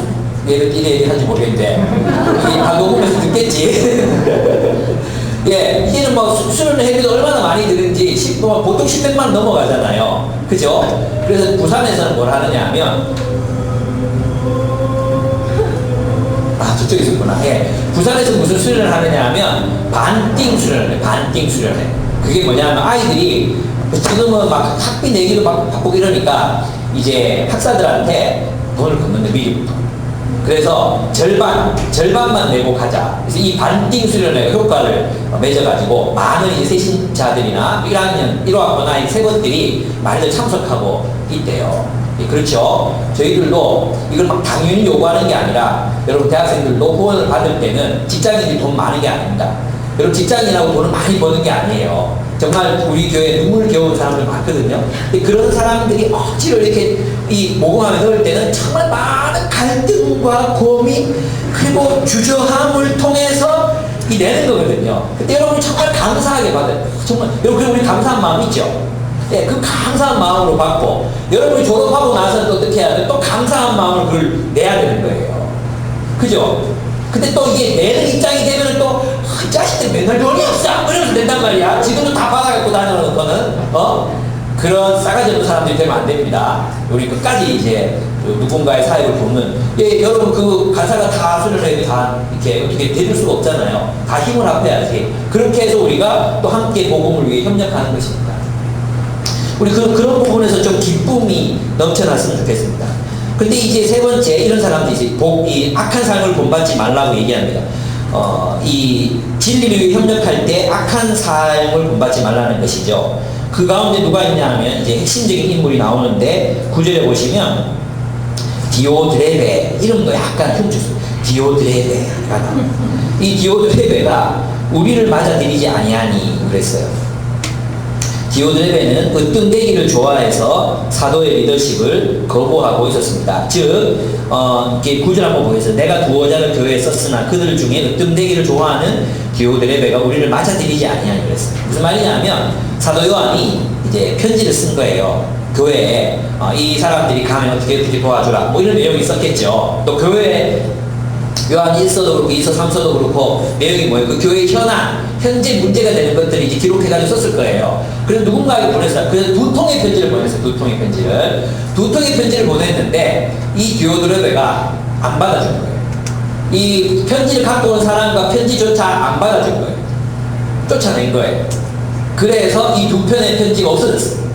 이래 하는지 모르겠는데 이게 다 녹음해서 듣겠지. 예, 이제는 뭐 수련회 회비도 얼마나 많이 드는지 보통 10백만 원 넘어가잖아요. 그죠? 그래서 부산에서는 뭘 하느냐 하면 저쪽에 있었구나. 예. 부산에서 무슨 수련을 하느냐 하면 반띵 수련회. 그게 뭐냐면 아이들이 지금은 막 학비 내기도 바쁘고 이러니까 이제 학사들한테 돈을 걷는데 미리부터. 그래서 절반만 내고 가자. 그래서 이 반띵 수련회 효과를 맺어가지고 많은 이제 세신자들이나 1학년, 1호학번 아이 세번들이 많이들 참석하고 있대요. 예, 그렇죠. 저희들도 이걸 막 당연히 요구하는 게 아니라 여러분 대학생들도 후원을 받을 때는 직장인들이 돈 많은 게 아닙니다. 여러분 직장인하고 돈을 많이 버는 게 아니에요. 정말 우리 교회에 눈물겨운 사람들 많거든요. 그런 사람들이 억지로 이렇게 이 모금함에 넣을 때는 정말 많은 갈등과 고민 그리고 주저함을 통해서 이 내는 거거든요. 그때 여러분이 정말 감사하게 받아요. 정말 여러분 우리 감사한 마음 있죠? 예, 그 감사한 마음으로 받고 여러분이 졸업하고 나서 또 어떻게 해야 돼? 또 감사한 마음을 그걸 내야 되는 거예요. 그죠? 근데 또 이게 내는 입장이 되면 또 자식들 맨날 돈이 없어 이러면서 낸단 말이야. 지금도 다 받아갖고 다니는 거는 그런 싸가지 없는 사람들이 되면 안 됩니다. 우리 끝까지 이제 누군가의 사역을 돕는 예, 여러분 그 간사가 다 수련회에 다 이렇게 어떻게 대줄 수가 없잖아요. 다 힘을 합해야지. 그렇게 해서 우리가 또 함께 복음을 위해 협력하는 것입니다. 우리 그런 부분에서 좀 기쁨이 넘쳐났으면 좋겠습니다. 근데 이제 세 번째 이런 사람들이 이제 이 악한 삶을 본받지 말라고 얘기합니다. 이 진리를 위해 협력할 때 악한 삶을 본받지 말라는 것이죠. 그 가운데 누가 있냐 하면 이제 핵심적인 인물이 나오는데 9절에 보시면 디오드레베 이름도 약간 흉측습니다. 디오드레베가 나옵니다. 이 디오드레베가 우리를 맞아들이지 아니하니 그랬어요. 디오드레베는 으뜸되기를 좋아해서 사도의 리더십을 거부하고 있었습니다. 즉, 이렇게 구절 한번 보겠습니다. 내가 두어 자를 교회에 썼으나 그들 중에 으뜸되기를 좋아하는 디오드레베가 우리를 맞아들이지 아니하니 그랬어요. 무슨 말이냐면 사도 요한이 이제 편지를 쓴 거예요. 교회에 이 사람들이 가면 어떻게 도와주라 뭐 이런 내용이 있었겠죠. 또 교회에 요한 1서도 그렇고 2서 3서도 그렇고 내용이 뭐예요? 그 교회의 현재 문제가 되는 것들을 이제 기록해가지고 썼을 거예요. 그래서 누군가에게 보냈어요. 그래서 2통의 편지를 보냈어요. 2통의 편지를. 2통의 편지를 보냈는데 이 디오드레베가 안 받아준 거예요. 이 편지를 갖고 온 사람과 편지조차 안 받아준 거예요. 쫓아낸 거예요. 그래서 이 2편의 편지가 없어졌어요.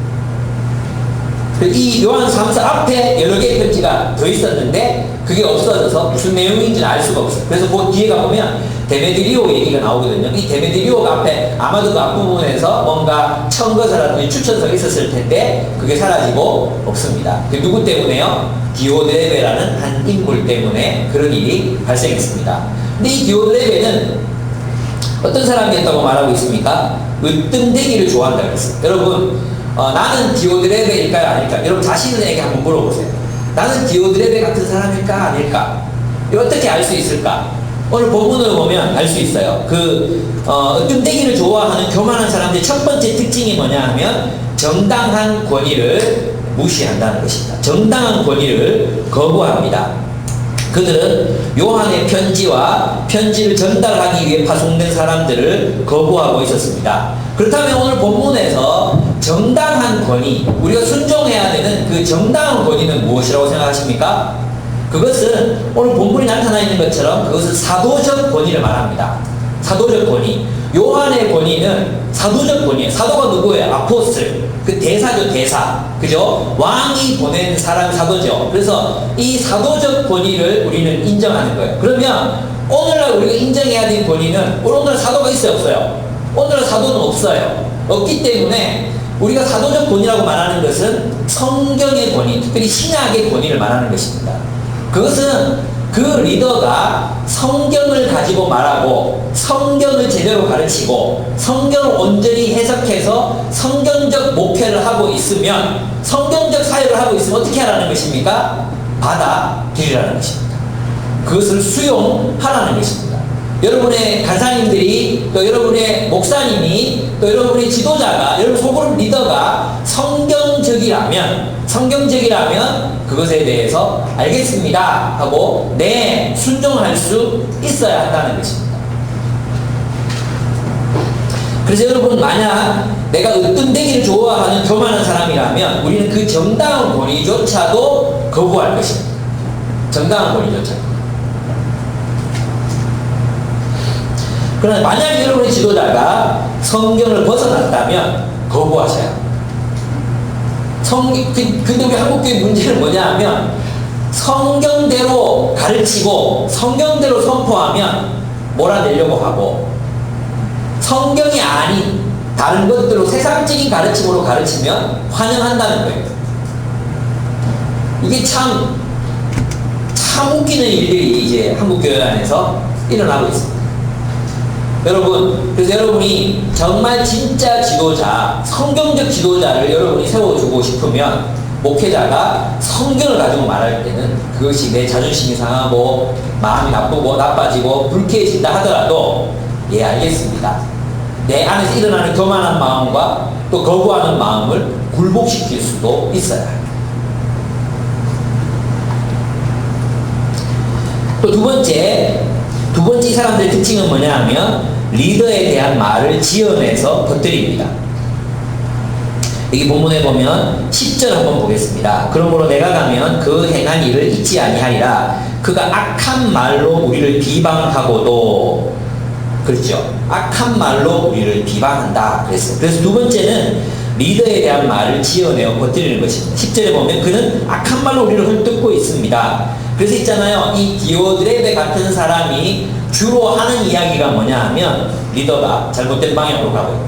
이 요한 3서 앞에 여러 개의 편지가 더 있었는데 그게 없어져서 무슨 내용인지는 알 수가 없어요. 그래서 그 뒤에 가보면 데메드리오 얘기가 나오거든요. 이 데메드리오가 앞에 아마도 그 앞부분에서 뭔가 첨거서라든지 추천서가 있었을 텐데 그게 사라지고 없습니다. 그 누구 때문에요? 디오드레베라는 한 인물 때문에 그런 일이 발생했습니다. 근데 이 디오드레베는 어떤 사람이었다고 말하고 있습니까? 으뜸되기를 좋아한다고 했어요. 여러분 나는 디오드레베일까요? 아닐까요? 여러분 자신에게 한번 물어보세요. 나는 디오드레베 같은 사람일까? 아닐까? 어떻게 알 수 있을까? 오늘 본문을 보면 알 수 있어요. 으뜸되기를 좋아하는 교만한 사람들의 첫 번째 특징이 뭐냐 하면 정당한 권위를 무시한다는 것입니다. 정당한 권위를 거부합니다. 그들은 요한의 편지와 편지를 전달하기 위해 파송된 사람들을 거부하고 있었습니다. 그렇다면 오늘 본문에서 정당한 권위, 우리가 순종해야 되는 그 정당한 권위는 무엇이라고 생각하십니까? 그것은 오늘 본문에 나타나 있는 것처럼 그것은 사도적 권위를 말합니다. 사도적 권위. 요한의 권위는 사도적 권위예요. 사도가 누구예요? 아포스톨. 그 대사죠, 대사. 그죠? 왕이 보낸 사람 사도죠. 그래서 이 사도적 권위를 우리는 인정하는 거예요. 그러면 오늘날 우리가 인정해야 될 권위는 오늘날 사도가 있어요, 없어요? 오늘날 사도는 없어요. 없기 때문에 우리가 사도적 권위라고 말하는 것은 성경의 권위, 특별히 신약의 권위를 말하는 것입니다. 그것은 그 리더가 성경을 가지고 말하고 성경을 제대로 가르치고 성경을 온전히 해석해서 성경적 목회를 하고 있으면, 성경적 사역을 하고 있으면 어떻게 하라는 것입니까? 받아들이라는 것입니다. 그것을 수용하라는 것입니다. 여러분의 간사님들이, 또 여러분의 목사님이, 또 여러분의 지도자가, 여러분 소그룹 리더가 성경적이라면 그것에 대해서 알겠습니다 하고 네, 순종할 수 있어야 한다는 것입니다. 그래서 여러분, 만약 내가 으뜸되기를 좋아하는 교만한 사람이라면 우리는 그 정당한 권위조차도 거부할 것입니다. 정당한 권위조차도. 그러나 만약 여러분의 지도자가 성경을 벗어났다면 거부하셔야 합니다. 근데 우리 한국교회 문제는 뭐냐 하면 성경대로 가르치고 성경대로 선포하면 몰아내려고 하고, 성경이 아닌 다른 것들로 세상적인 가르침으로 가르치면 환영한다는 거예요. 이게 참 웃기는 일들이 이제 한국교회 안에서 일어나고 있습니다. 여러분, 그래서 여러분이 정말 진짜 지도자, 성경적 지도자를 여러분이 세워주고 싶으면 목회자가 성경을 가지고 말할 때는 그것이 내 자존심이 상하고 마음이 나쁘고 나빠지고 불쾌해진다 하더라도 예, 알겠습니다. 내 안에서 일어나는 교만한 마음과 또 거부하는 마음을 굴복시킬 수도 있어야 합니다. 또 두 번째 이 사람들의 특징은 뭐냐 하면 리더에 대한 말을 지어내서 퍼뜨립니다. 여기 본문에 보면 10절 한번 보겠습니다. 그러므로 내가 가면 그 행한 일을 잊지 아니하리라. 그가 악한 말로 우리를 비방하고도, 그렇죠, 악한 말로 우리를 비방한다 그랬어요. 그래서 두 번째는 리더에 대한 말을 지어내어 퍼뜨리는 것입니다. 10절에 보면 그는 악한 말로 우리를 헐뜯고 있습니다. 그래서 있잖아요, 이 디오드레베 같은 사람이 주로 하는 이야기가 뭐냐 하면 리더가 잘못된 방향으로 가고 있다.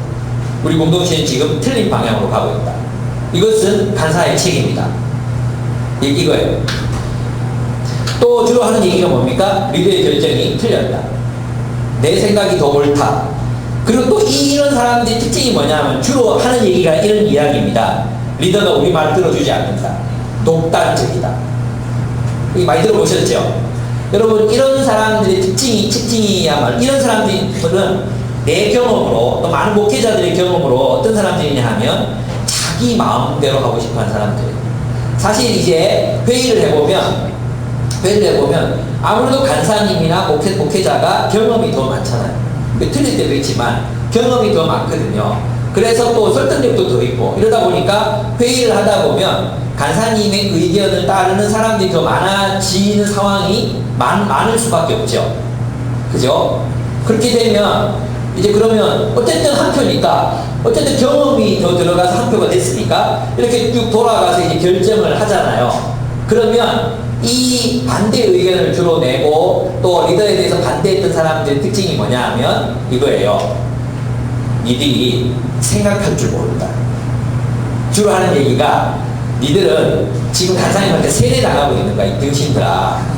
우리 공동체는 지금 틀린 방향으로 가고 있다. 이것은 간사의 책임이다. 이거예요. 또 주로 하는 얘기가 뭡니까? 리더의 결정이 틀렸다. 내 생각이 더 옳다. 그리고 또 이런 사람들의 특징이 뭐냐면 주로 하는 얘기가 이런 이야기입니다. 리더가 우리 말 들어주지 않는다. 독단적이다. 이거 많이 들어보셨죠? 여러분, 이런 사람들의 특징이야말로, 이런 사람들은 내 경험으로, 또 많은 목회자들의 경험으로 어떤 사람들이냐 하면 자기 마음대로 하고 싶어 하는 사람들이에요. 사실 이제 회의를 해보면 아무래도 간사님이나 목회자가 경험이 더 많잖아요. 틀릴 때도 있지만 경험이 더 많거든요. 그래서 또 설득력도 더 있고, 이러다 보니까 회의를 하다 보면 간사님의 의견을 따르는 사람들이 더 많아지는 상황이 많을 수밖에 없죠. 그죠? 그렇게 되면 이제 그러면 어쨌든 한 표니까, 어쨌든 경험이 더 들어가서 한 표가 됐으니까 이렇게 쭉 돌아가서 이제 결정을 하잖아요. 그러면 이 반대 의견을 주로 내고 또 리더에 대해서 반대했던 사람들의 특징이 뭐냐 하면 이거예요. 니들이 생각할 줄 모른다. 주로 하는 얘기가 니들은 지금 간사님한테 세뇌당하고 있는 거야, 이 등신들아.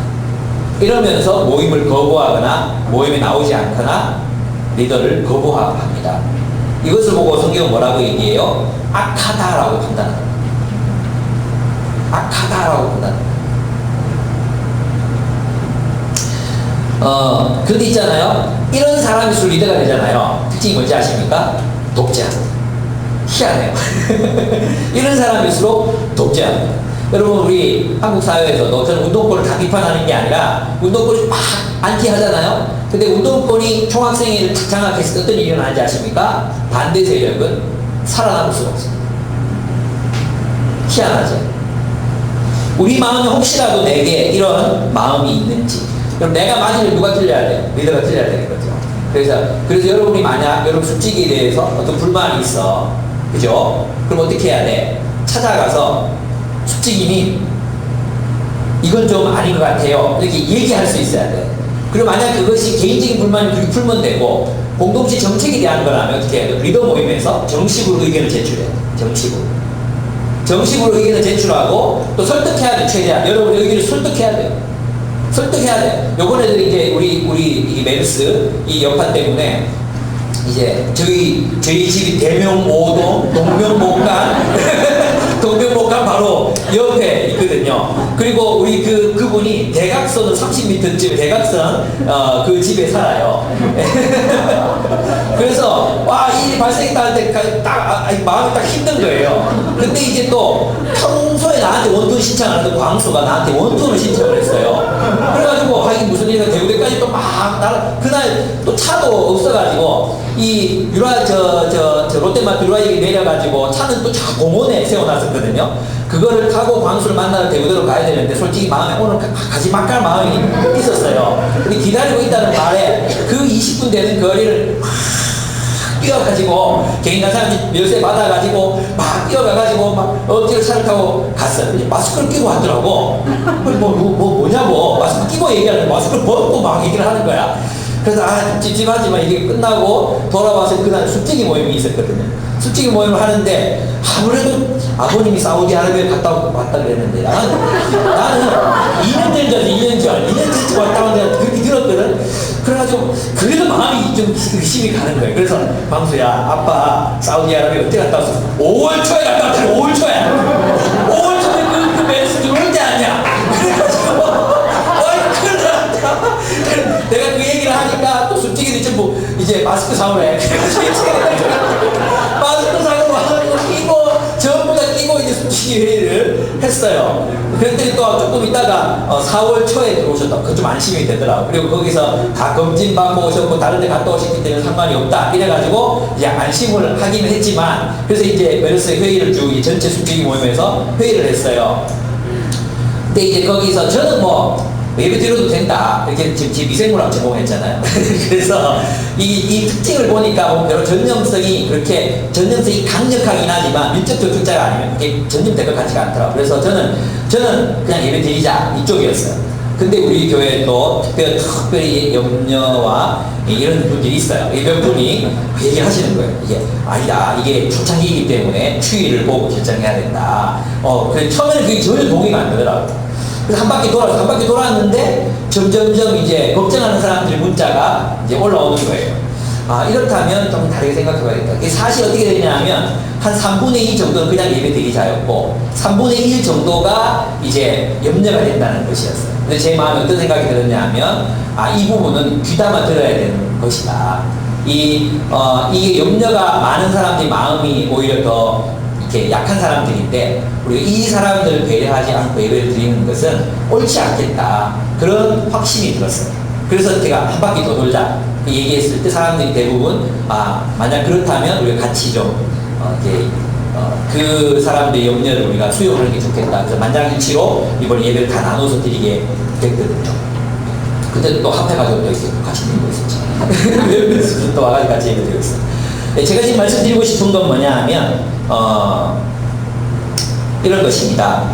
이러면서 모임을 거부하거나 모임에 나오지 않거나 리더를 거부합니다. 이것을 보고 성경은 뭐라고 얘기해요? 악하다라고 판단합니다. 악하다라고 판단합니다. 그런데 있잖아요, 이런 사람일수록 리더가 되잖아요. 특징이 뭔지 아십니까? 독재자. 희한해요. 이런 사람일수록 독재합니다. 여러분, 우리 한국 사회에서도 저는 운동권을 다 비판하는 게 아니라 운동권이 막 안티하잖아요. 근데 운동권이 총학생회를 장악했을 때 어떤 일이 일어나는지 아십니까? 반대 세력은 살아남을 수가 없습니다. 희한하죠. 우리 마음에 혹시라도 내게 이런 마음이 있는지. 그럼 내가 맞으면 누가 틀려야 돼요? 리더가 틀려야 되는 거죠. 그래서 여러분이 만약 여러분 숙직에 대해서 어떤 불만이 있어. 그죠? 그럼 어떻게 해야 돼? 찾아가서 숙직이니 이건 좀 아닌 것 같아요. 이렇게 얘기할 수 있어야 돼. 그리고 만약 그것이 개인적인 불만이 그렇게 풀면 되고 공동체 정책에 대한 거라면 어떻게 해야 돼? 리더 모임에서 정식으로 의견을 제출해. 정식으로 의견을 제출하고 또 설득해야 돼. 최대한 여러분의 의견을 설득해야 돼요. 설득해야 돼. 요번에도 이제 우리 이 메르스 이 여파 때문에 이제 저희 집이 대명오동 동명목간 바로 옆에 있거든요. 그리고 우리 그분이 대각선은 30m쯤 대각선 그 집에 살아요. 그래서 와, 이 발생했다 할 때 딱 마음이 딱 힘든 거예요. 근데 이제 또 평소에 나한테 원투 신청 안 하던 광수가 나한테 원투를 신청을 했어요. 그래가지고 이게 무슨 일이가 대구대까지 또 막 그날 또 차도 없어가지고 이 롯데마트 유라역에 내려가지고 차는 또 공원에 세워놨었거든요. 그거를 타고 광수를 만나러 대구대로 가야 되는데 솔직히 마음에 오늘 가지 말까 마음이 있었어요. 근데 기다리고 있다는 말에 그 20분 되는 거리를 막 뛰어가지고 개인간 사람이 열쇠 받아가지고 막 뛰어가가지고 막 억지로 차를 타고 갔어요. 이제 마스크를 끼고 왔더라고. 뭐냐고 마스크 끼고 얘기하는데 마스크를 벗고 막 얘기를 하는 거야. 그래서 찝찝하지만 이게 끝나고 돌아와서 그날 숙직이 모임이 있었거든요. 숙직이 모임을 하는데 아무래도 아버님이 사우디아라비아에 갔다 왔다 그랬는데 나는 2년 전쯤 왔다 왔는데 그렇게 들었거든. 그래가지고 그래도 마음이 좀 의심이 가는 거예요. 그래서 광수야, 아빠 사우디아라비아 어때 갔다 왔어? 5월 초에 갔다 왔다. 5월 초에 그 메르스 들어올 때 아니야. 그래가지고 큰일 났다. 내가 그 얘기를 하니까 또 숙직이도 이제 마스크 사오래. 마스크 사고 끼고 전부 다 끼고 이제 숙직이 회의를 했어요. 그랬더니 또 조금 있다가 4월 초에 들어오셨다. 그거 좀 안심이 되더라고. 그리고 거기서 다 검진 받고 오셨고 다른 데 갔다 오셨기 때문에 상관이 없다. 이래가지고 이제 안심을 하기는 했지만 그래서 이제 메르스 회의를 쭉 전체 숙직이 모임에서 회의를 했어요. 근데 이제 거기서 저는 예배 드려도 된다. 이렇게 지금 제 미생물학 제공했잖아요. 그래서 이 특징을 보니까 별로 전염성이 강력하긴 하지만 밀접 접촉자가 아니면 이게 전염될 것 같지가 않더라고요. 그래서 저는 그냥 예배 드리자 이쪽이었어요. 근데 우리 교회에 또 특별히 염려와 이런 분들이 있어요. 몇 분이 얘기하시는 거예요. 이게 아니다. 이게 초창기이기 때문에 추이를 보고 결정해야 된다. 그래서 처음에는 그게 전혀 동의가 안 되더라고요. 그래서 한 바퀴 돌았는데 점점점 이제 걱정하는 사람들의 문자가 이제 올라오는 거예요. 이렇다면 좀 다르게 생각해봐야겠다. 이게 사실 어떻게 되냐면 한 3분의 2 정도는 그냥 예배 드리자였고 3분의 1 정도가 이제 염려가 된다는 것이었어요. 근데 제 마음에 어떤 생각이 들었냐면 이 부분은 귀담아 들어야 되는 것이다. 이게 염려가 많은 사람들이 마음이 오히려 더 이렇게 약한 사람들인데 우리가 이 사람들을 배려하지 않고 예배를 드리는 것은 옳지 않겠다. 그런 확신이 들었어요. 그래서 제가 한 바퀴 더 돌자 얘기했을 때 사람들이 대부분 만약 그렇다면 우리가 같이 좀 그 사람들의 염려를 우리가 수용하는 게 좋겠다. 그래서 만장일치로 이번 예배를 다 나눠서 드리게 됐거든요. 그때 또 합해가지고 또 이렇게 같이 드리고 있었죠. 또 와가지고 같이 예배 드리고 있어요. 제가 지금 말씀드리고 싶은 건 뭐냐 하면 이런 것입니다.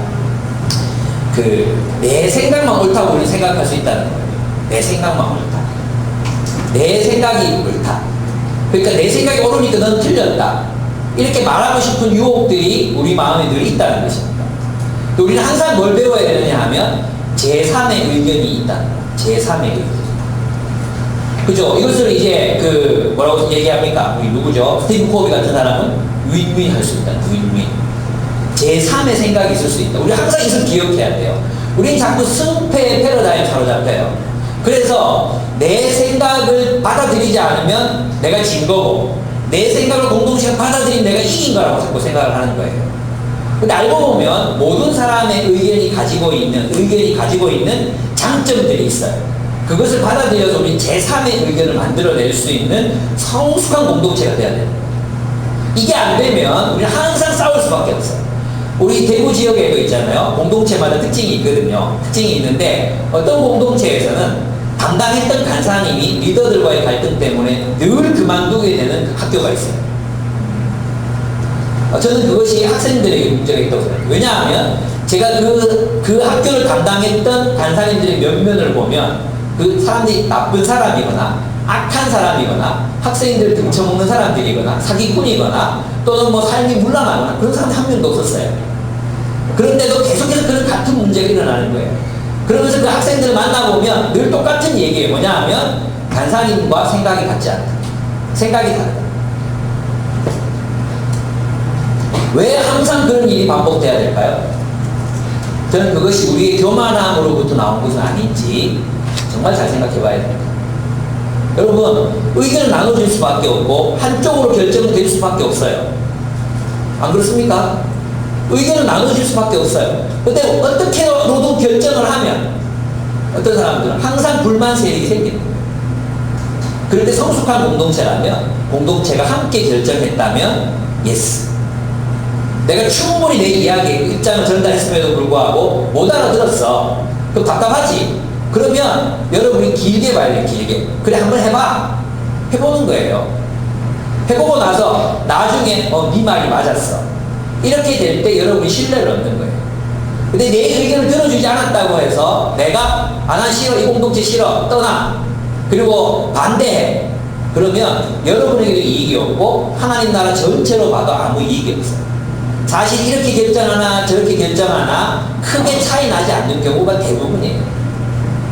내 생각만 옳다고 우리는 생각할 수 있다는 거예요. 내 생각만 옳다. 내 생각이 옳다. 그러니까 내 생각이 옳으니까 넌 틀렸다. 이렇게 말하고 싶은 유혹들이 우리 마음에 늘 있다는 것입니다. 또 우리는 항상 뭘 배워야 되느냐 하면 제3의 의견이 있다는 거예요. 제3의 의견. 그죠? 이것을 이제 뭐라고 얘기합니까? 우리 누구죠? 스티븐 코비 같은 사람은 윈윈 할 수 있다. 윈윈. 제3의 생각이 있을 수 있다. 우리 항상 이것을 기억해야 돼요. 우리는 자꾸 승패의 패러다임에 사로잡혀요. 그래서 내 생각을 받아들이지 않으면 내가 진 거고 내 생각을 공동체가 받아들이면 내가 이긴 거라고 자꾸 생각을 하는 거예요. 근데 알고 보면 모든 사람의 의견이 가지고 있는 장점들이 있어요. 그것을 받아들여서 우리 제3의 의견을 만들어낼 수 있는 성숙한 공동체가 돼야 돼요. 이게 안 되면 우리는 항상 싸울 수밖에 없어요. 우리 대구 지역에도 있잖아요. 공동체마다 특징이 있거든요. 특징이 있는데 어떤 공동체에서는 담당했던 간사님이 리더들과의 갈등 때문에 늘 그만두게 되는 학교가 있어요. 저는 그것이 학생들에게 문제가 있다고 생각해요. 왜냐하면 제가 그 학교를 담당했던 간사님들의 면면을 보면 그 사람들이 나쁜 사람이거나 악한 사람이거나 학생들 등쳐먹는 사람들이거나 사기꾼이거나 또는 뭐 삶이 문란하거나 그런 사람이 한 명도 없었어요. 그런데도 계속해서 그런 같은 문제가 일어나는 거예요. 그러면서 그 학생들을 만나보면 늘 똑같은 얘기예요. 뭐냐 하면 간사님과 생각이 같지 않다. 생각이 다르다. 왜 항상 그런 일이 반복돼야 될까요? 저는 그것이 우리의 교만함으로부터 나온 것은 아닌지 정말 잘 생각해 봐야 됩니다. 여러분, 의견을 나눠줄 수밖에 없고 한쪽으로 결정될 수밖에 없어요. 안 그렇습니까? 의견을 나눠줄 수밖에 없어요. 근데 어떻게로도 결정을 하면 어떤 사람들은 항상 불만 세력이 생깁니다. 그럴 때 성숙한 공동체라면 공동체가 함께 결정했다면 예스. 내가 충분히 내 이야기의 입장을 전달했음에도 불구하고 못 알아들었어. 그럼 답답하지. 그러면 여러분이 길게 봐야 돼요. 길게. 그래 한번 해봐. 해보는 거예요. 해보고 나서 나중에 네 말이 맞았어. 이렇게 될 때 여러분이 신뢰를 얻는 거예요. 근데 내 의견을 들어주지 않았다고 해서 내가 난 싫어. 이 공동체 싫어. 떠나. 그리고 반대해. 그러면 여러분에게도 이익이 없고 하나님 나라 전체로 봐도 아무 이익이 없어요. 사실 이렇게 결정하나 저렇게 결정하나 크게 차이 나지 않는 경우가 대부분이에요.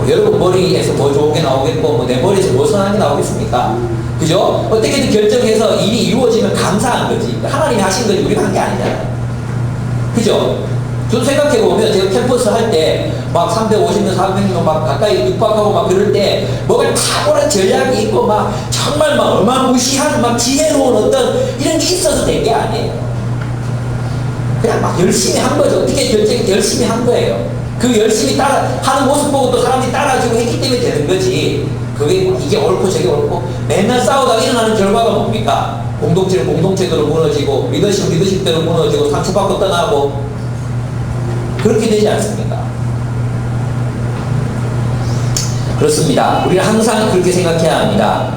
여러분 머리에서 뭐 좋은 게 나오겠고 내 머리에서 뭐 선한 게 나오겠습니까? 그죠? 어떻게든 결정해서 일이 이루어지면 감사한 거지. 하나님이 하신 거지 우리가 한 게 아니잖아요. 그죠? 좀 생각해보면 제가 캠퍼스 할 때 막 350명, 400명 막 가까이 육박하고 막 그럴 때 뭐가 탁월한 전략이 있고 막 정말 막 어마무시한 막 지혜로운 어떤 이런 게 있어서 된 게 아니에요. 그냥 막 열심히 한 거죠. 어떻게 열심히 한 거예요. 그 열심히 따라 하는 모습 보고 또 사람들이 따라주고 했기 때문에 되는 거지. 그게 이게 옳고 저게 옳고 맨날 싸우다가 일어나는 결과가 뭡니까? 공동체는 공동체대로 무너지고 리더십은 리더십대로 무너지고 상처받고 떠나고 그렇게 되지 않습니까? 그렇습니다. 우리는 항상 그렇게 생각해야 합니다.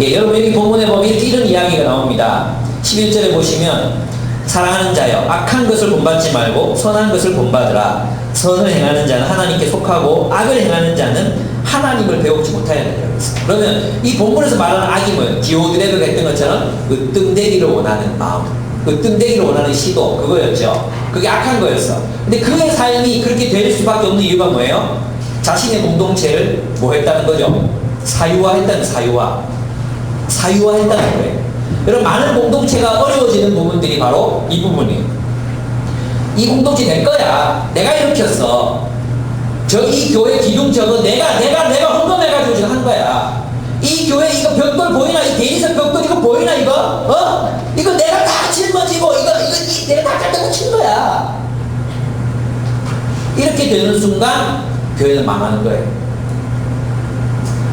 예, 여러분 여기 본문에 보면 이런 이야기가 나옵니다. 11절에 보시면 사랑하는 자여 악한 것을 본받지 말고 선한 것을 본받으라. 선을 행하는 자는 하나님께 속하고 악을 행하는 자는 하나님을 배우지 못하여야 된다고 했습니다. 그러면 이 본문에서 말하는 악이 뭐예요? 디오드레드가 했던 것처럼 으뜸되기를 원하는 마음, 으뜸되기를 원하는 시도, 그거였죠. 그게 악한 거였어. 근데 그의 삶이 그렇게 될 수밖에 없는 이유가 뭐예요? 자신의 공동체를 뭐 했다는 거죠? 사유화했다는 사유화했다는 거예요. 여러분 많은 공동체가 어려워지는 부분들이 바로 이 부분이에요. 이 공동체 내 거야. 내가 일으켰어. 이 교회 기둥 저거 내가 헌금해가지고 지금 한 거야. 이 교회 이거 벽돌 보이나? 이 대리석 벽돌 이거 보이나 이거? 이거 내가 다 짊어지고 이거 내가 다 갖다 붙인 거야. 이렇게 되는 순간 교회는 망하는 거예요.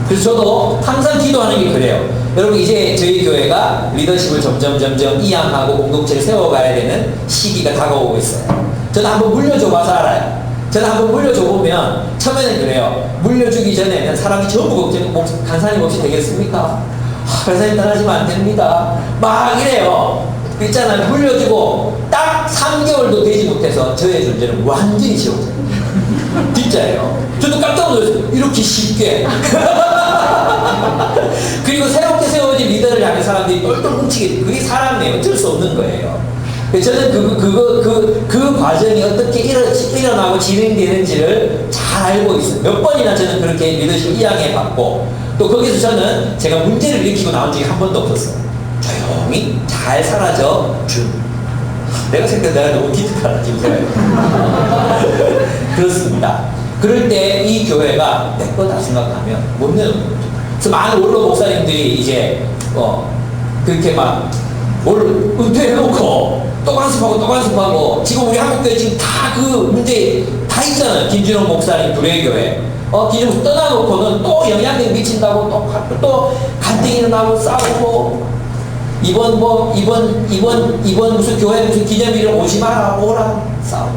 그래서 저도 항상 기도하는 게 그래요. 여러분 이제 저희 교회가 리더십을 점점 이양하고 공동체를 세워가야 되는 시기가 다가오고 있어요. 저는 한번 물려줘봐서 알아요. 저는 한번 물려줘보면 처음에는 그래요. 물려주기 전에는 사람이 전부 걱정, 간사님 없이 되겠습니까? 간사님 떠나시면 안 됩니다. 막 이래요. 있잖아요. 물려주고 딱 3개월도 되지 못해서 저의 존재는 완전히 지워져요. 진짜예요. 저도 깜짝 놀랐어요. 이렇게 쉽게. 그리고 새롭게 세워진 리더를 향해 사람들이 똘똘 뭉치게, 그게 사람이에요. 어쩔 수 없는 거예요. 저는 그 과정이 어떻게 일어나고 진행되는지를 잘 알고 있어요. 몇 번이나 저는 그렇게 리더십을 이양해 봤고, 또 거기서 저는 제가 문제를 일으키고 나온 적이 한 번도 없었어요. 조용히 잘 사라져 준. 내가 생각해 내가 너무 기특하다 지금 생각해. 그렇습니다. 그럴 때 이 교회가 내 거다 생각하면 못 내는 거죠. 그래서 많은 원로 목사님들이 이제 그렇게 막 뭘 은퇴해놓고 또 간섭하고 지금 우리 한국교회 지금 다 그 문제 다 있잖아요. 김진호 목사님 둘의 교회 김진호 떠나놓고는 또 영향력 미친다고 또 갈등이 일어나고 싸우고 이번 무슨 교회 무슨 기념일을 오지 마라, 오라, 싸워.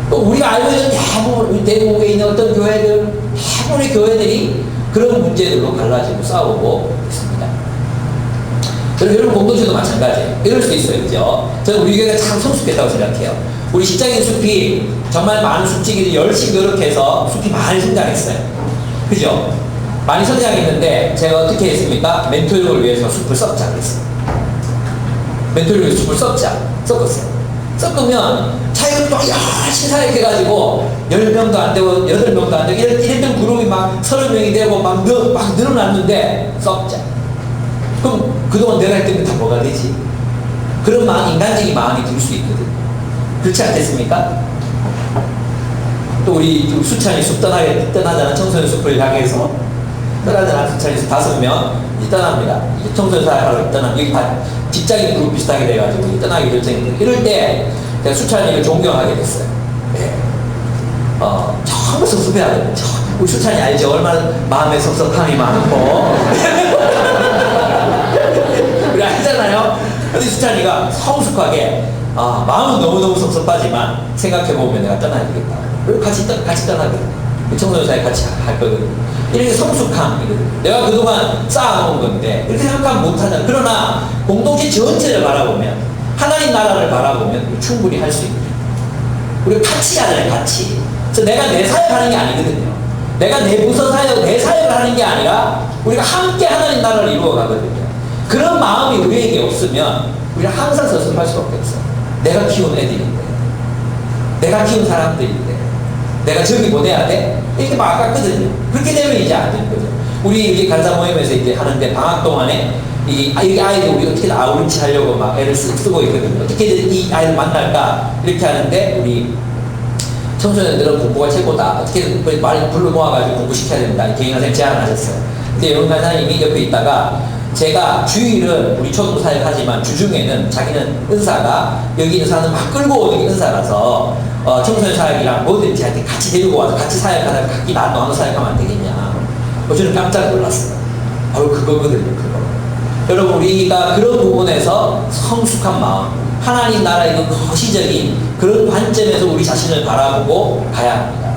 또 우리가 알고 있는 대부분에 있는 어떤 교회들, 대부분의 교회들이 그런 문제들로 갈라지고 싸우고 있습니다. 여러분 공동체도 마찬가지예요. 이럴 수도 있어요, 그죠? 저는 우리 교회가 참 성숙했다고 생각해요. 우리 직장인 숲이 정말 많은 숲지기들이 열심히 노력해서 숲이 많이 성장했어요. 그죠? 많이 성장했는데 제가 어떻게 했습니까? 멘토링을 위해서 숲을 썩자 그랬어요. 멘토링을 위해서 숲을 썩었어요. 섞으면 자기가 막 열심히 사역해가지고 10명도 안 되고 8명도 안 되고 이랬던 그룹이 막 30명이 되고 막 늘어났는데 썩자. 그럼 그동안 내가 했던 게 다 뭐가 되지? 그런 인간적인 마음이 들 수 있거든. 그렇지 않겠습니까? 또 우리 수찬이 숲 떠나자는 청소년 숲을 향해서 떠나자는 수찬이 숲 5명 떠납니다. 청소년 사역하러 떠납니다. 여기 다 직장인 그룹 비슷하게 돼가지고 떠나기 결정했는데 이럴 때 제가 수찬이를 존경하게 됐어요. 네. 정말 섭섭해야 돼요. 우리 수찬이 알죠? 얼마나 마음에 섭섭함이 많고 우리 알잖아요. 근데 수찬이가 성숙하게 마음은 너무너무 섭섭하지만 생각해보면 내가 떠나야 되겠다. 그리고 같이 떠나거든. 청소년 사회 같이 할 거거든. 이렇게 성숙함이거든. 내가 그동안 쌓아놓은 건데 이렇게 생각하면 못하잖아. 그러나 공동체 전체를 바라보면 하나님 나라를 바라보면 충분히 할 수 있거든. 우리가 같이 하잖아요. 같이. 그래서 내가 내 사역하는 게 아니거든요. 내가 내 부서 사역, 내 사역을 하는 게 아니라 우리가 함께 하나님 나라를 이루어 가거든요. 그런 마음이 우리에게 없으면 우리는 항상 섭섭할 수밖에 없어. 내가 키운 애들인데, 내가 키운 사람들인데, 내가 저기 보내야 돼? 이렇게 막 아깝거든요. 그렇게 되면 이제 안 되는 거죠. 우리 간사 모임에서 이제 하는데 방학 동안에 이 아이들 우리 어떻게 아우르치 하려고 막 애를 쓰고 있거든요. 어떻게 이 아이를 만날까? 이렇게 하는데 우리 청소년들은 공부가 최고다. 어떻게든 많이 불러 모아가지고 공부시켜야 된다. 개인 선생님 제안을 하셨어요. 근데 여러분 간사님이 옆에 있다가 제가 주일은 우리 초등 사역하지만 주중에는 자기는 은사가 여기 있는 사람을 막 끌고 오는 게 은사라서 청소년 사역이랑 뭐든지 할 때 같이 데리고 와서 같이 사역하다가 각기 나눠 사역하면 안 되겠냐. 저는 깜짝 놀랐어요. 바로 그거거든요. 그거. 여러분 우리가 그런 부분에서 성숙한 마음, 하나님 나라의 그 거시적인 그런 관점에서 우리 자신을 바라보고 가야 합니다.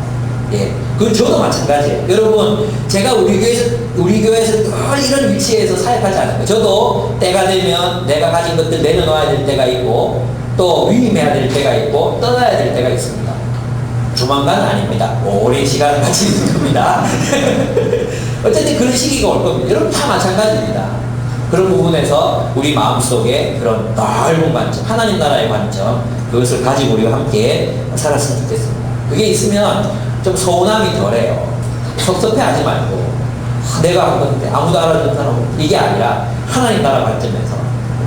예, 그건 저도 마찬가지예요. 여러분, 제가 우리 교회에서 늘 이런 위치에서 사역하지 않아요. 저도 때가 되면 내가 가진 것들 내려놓아야 될 때가 있고, 또 위임해야 될 때가 있고, 떠나야 될 때가 있습니다. 조만간 아닙니다. 오랜 시간을 같이 있을 겁니다. 어쨌든 그런 시기가 올 겁니다. 여러분 다 마찬가지입니다. 그런 부분에서 우리 마음속에 그런 넓은 관점, 하나님 나라의 관점, 그것을 가지고 우리가 함께 살았으면 좋겠습니다. 그게 있으면 좀 서운함이 덜해요. 섭섭해하지 말고 내가 한 건데 아무도 알아주는 사람 없고 이게 아니라 하나님 나라 관점에서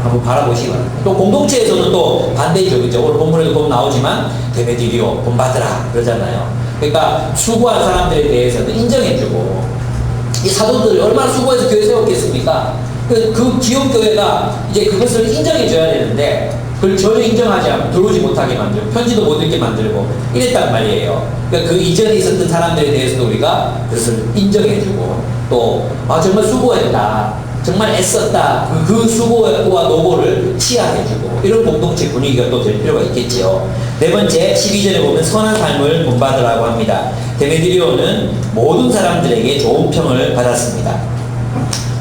한번 바라보시기 바랍니다. 또 공동체에서는 또 반대죠. 그죠? 오늘 본문에도 보면 나오지만 데메디리오 본받으라 그러잖아요. 그러니까 수고한 사람들에 대해서는 인정해주고 이 사도들이 얼마나 수고해서 교회 세웠겠습니까? 그 기업교회가 이제 그것을 인정해줘야 되는데 그걸 전혀 인정하지 않고 들어오지 못하게 만들고 편지도 못 읽게 만들고 이랬단 말이에요. 그러니까 그 이전에 있었던 사람들에 대해서도 우리가 그것을 인정해주고 또 정말 수고했다, 정말 애썼다, 그 수고와 노고를 치하해주고 이런 공동체 분위기가 또 될 필요가 있겠죠. 네 번째 12절에 보면 선한 삶을 본받으라고 합니다. 데메드리오는 모든 사람들에게 좋은 평을 받았습니다.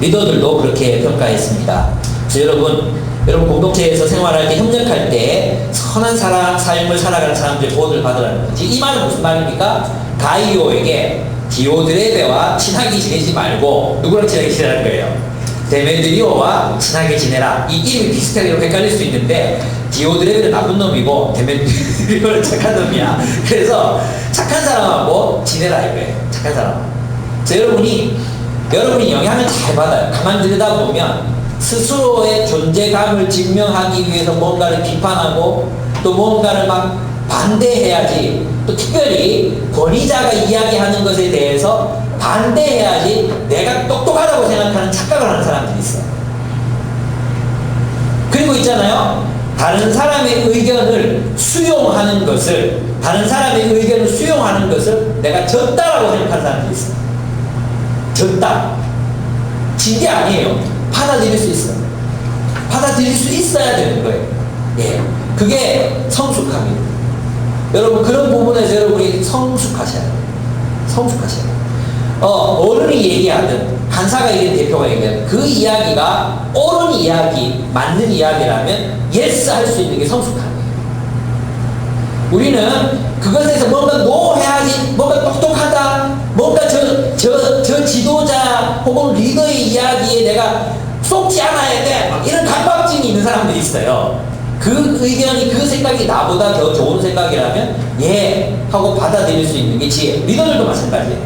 리더들도 그렇게 평가했습니다. 그래서 여러분 공동체에서 생활할 때 협력할 때 선한 삶을 살아가는 사람들의 보호를 받으라는 거지. 이 말은 무슨 말입니까? 가이오에게 디오드레베와 친하게 지내지 말고 누구랑 친하게 지내라는 거예요? 데메드리오와 친하게 지내라. 이 이름이 비슷하게 헷갈릴 수 있는데 디오드레베는 나쁜 놈이고 데메드리오는 착한 놈이야. 그래서 착한 사람하고 지내라 이거예요. 착한 사람. 그래서 여러분이 영향을 잘 받아요. 가만 들여다보면 스스로의 존재감을 증명하기 위해서 뭔가를 비판하고 또 뭔가를 막 반대해야지, 또 특별히 권위자가 이야기하는 것에 대해서 반대해야지 내가 똑똑하다고 생각하는 착각을 하는 사람들이 있어요. 그리고 있잖아요, 다른 사람의 의견을 수용하는 것을 내가 졌다라고 생각하는 사람들이 있어요. 졌다. 진 게 아니에요. 받아들일 수 있어요. 받아들일 수 있어야 되는 거예요. 예. 그게 성숙함이에요. 여러분, 그런 부분에서 여러분이 성숙하셔야 돼요. 성숙하셔야 돼요. 어른이 얘기하든, 간사가 얘기하든, 대표가 얘기하든, 그 이야기가 옳은 이야기, 맞는 이야기라면, 예스 할 수 있는 게 성숙함이에요. 우리는 그것에서 뭔가 노해야지, 뭔가 똑똑하다, 뭔가 저 지도자 혹은 리더의 이야기에 내가 속지 않아야 돼, 막 이런 강박증이 있는 사람들이 있어요. 그 의견이, 그 생각이 나보다 더 좋은 생각이라면 예 하고 받아들일 수 있는 게 지혜. 리더들도 마찬가지예요.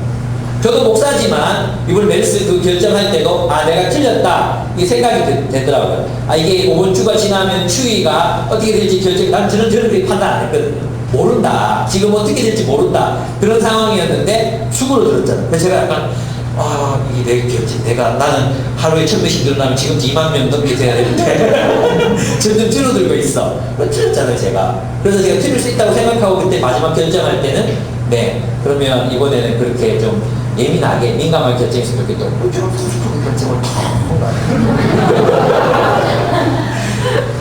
저도 목사지만 이번 멜스 그 결정할 때도 내가 틀렸다 이 생각이 되더라고요. 이게 5번 주가 지나면 추위가 어떻게 될지 저는 그렇게 판단 안 했거든요. 모른다. 지금 어떻게 될지 모른다. 그런 상황이었는데 축으로 들었잖아요. 그래서 제가 약간 이게 내 결정. 나는 하루에 1000명씩 늘어나면 지금 2만 명 넘게 돼야 되는데 점점 줄어들고 있어. 틀렸잖아요, 제가. 그래서 제가 틀릴 수 있다고 생각하고 그때 마지막 결정할 때는 네, 그러면 이번에는 그렇게 좀 예민하게 민감하게 결정했으면 좋겠다. 결정을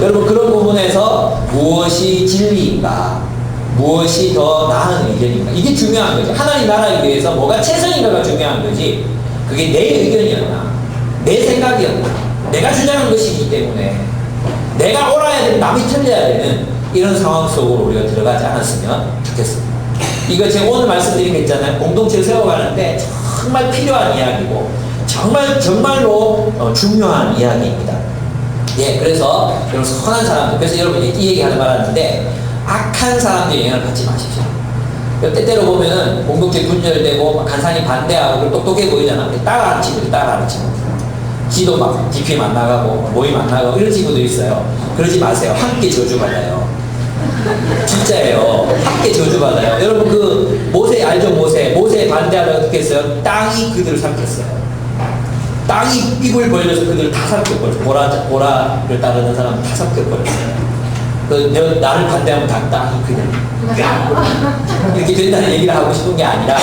여러분, 그런 부분에서 무엇이 진리인가, 무엇이 더 나은 의견인가, 이게 중요한 거지. 하나님 나라에 위해서 뭐가 최선인가가 중요한 거지. 그게 내 의견이었나, 내 생각이었나, 내가 주장한 것이기 때문에 내가 옳아야 되는, 남이 틀려야 되는 이런 상황 속으로 우리가 들어가지 않았으면 좋겠습니다. 이거 제가 오늘 말씀드린 게 있잖아요. 공동체를 세워가는데 정말 필요한 이야기고 정말로 중요한 이야기입니다. 예, 그래서 여러분, 선한 사람들, 그래서 여러분 이 얘기 하는 말 하는데 악한 사람들의 영향을 받지 마십시오. 때때로 보면은 공동체 분열되고 간사히 반대하고 그리고 똑똑해 보이잖아. 따라하는 친구들, 따라하는 친구. 지도 막 DP 만나가고 모임 만나가고 이런 친구도 있어요. 그러지 마세요. 함께 저주받아요. 진짜예요. 함께 저주받아요. 여러분, 그 모세 알죠? 모세 반대하다가 어떻게 했어요? 땅이 그들을 삼켰어요. 땅이 입을 벌려서 그들을 다 삼켜버렸어요. 보라를 따르는 사람은 다 삼켜버렸어요. 나를 반대하면 다 땅이 그냥 이렇게 된다는 얘기를 하고 싶은 게 아니라,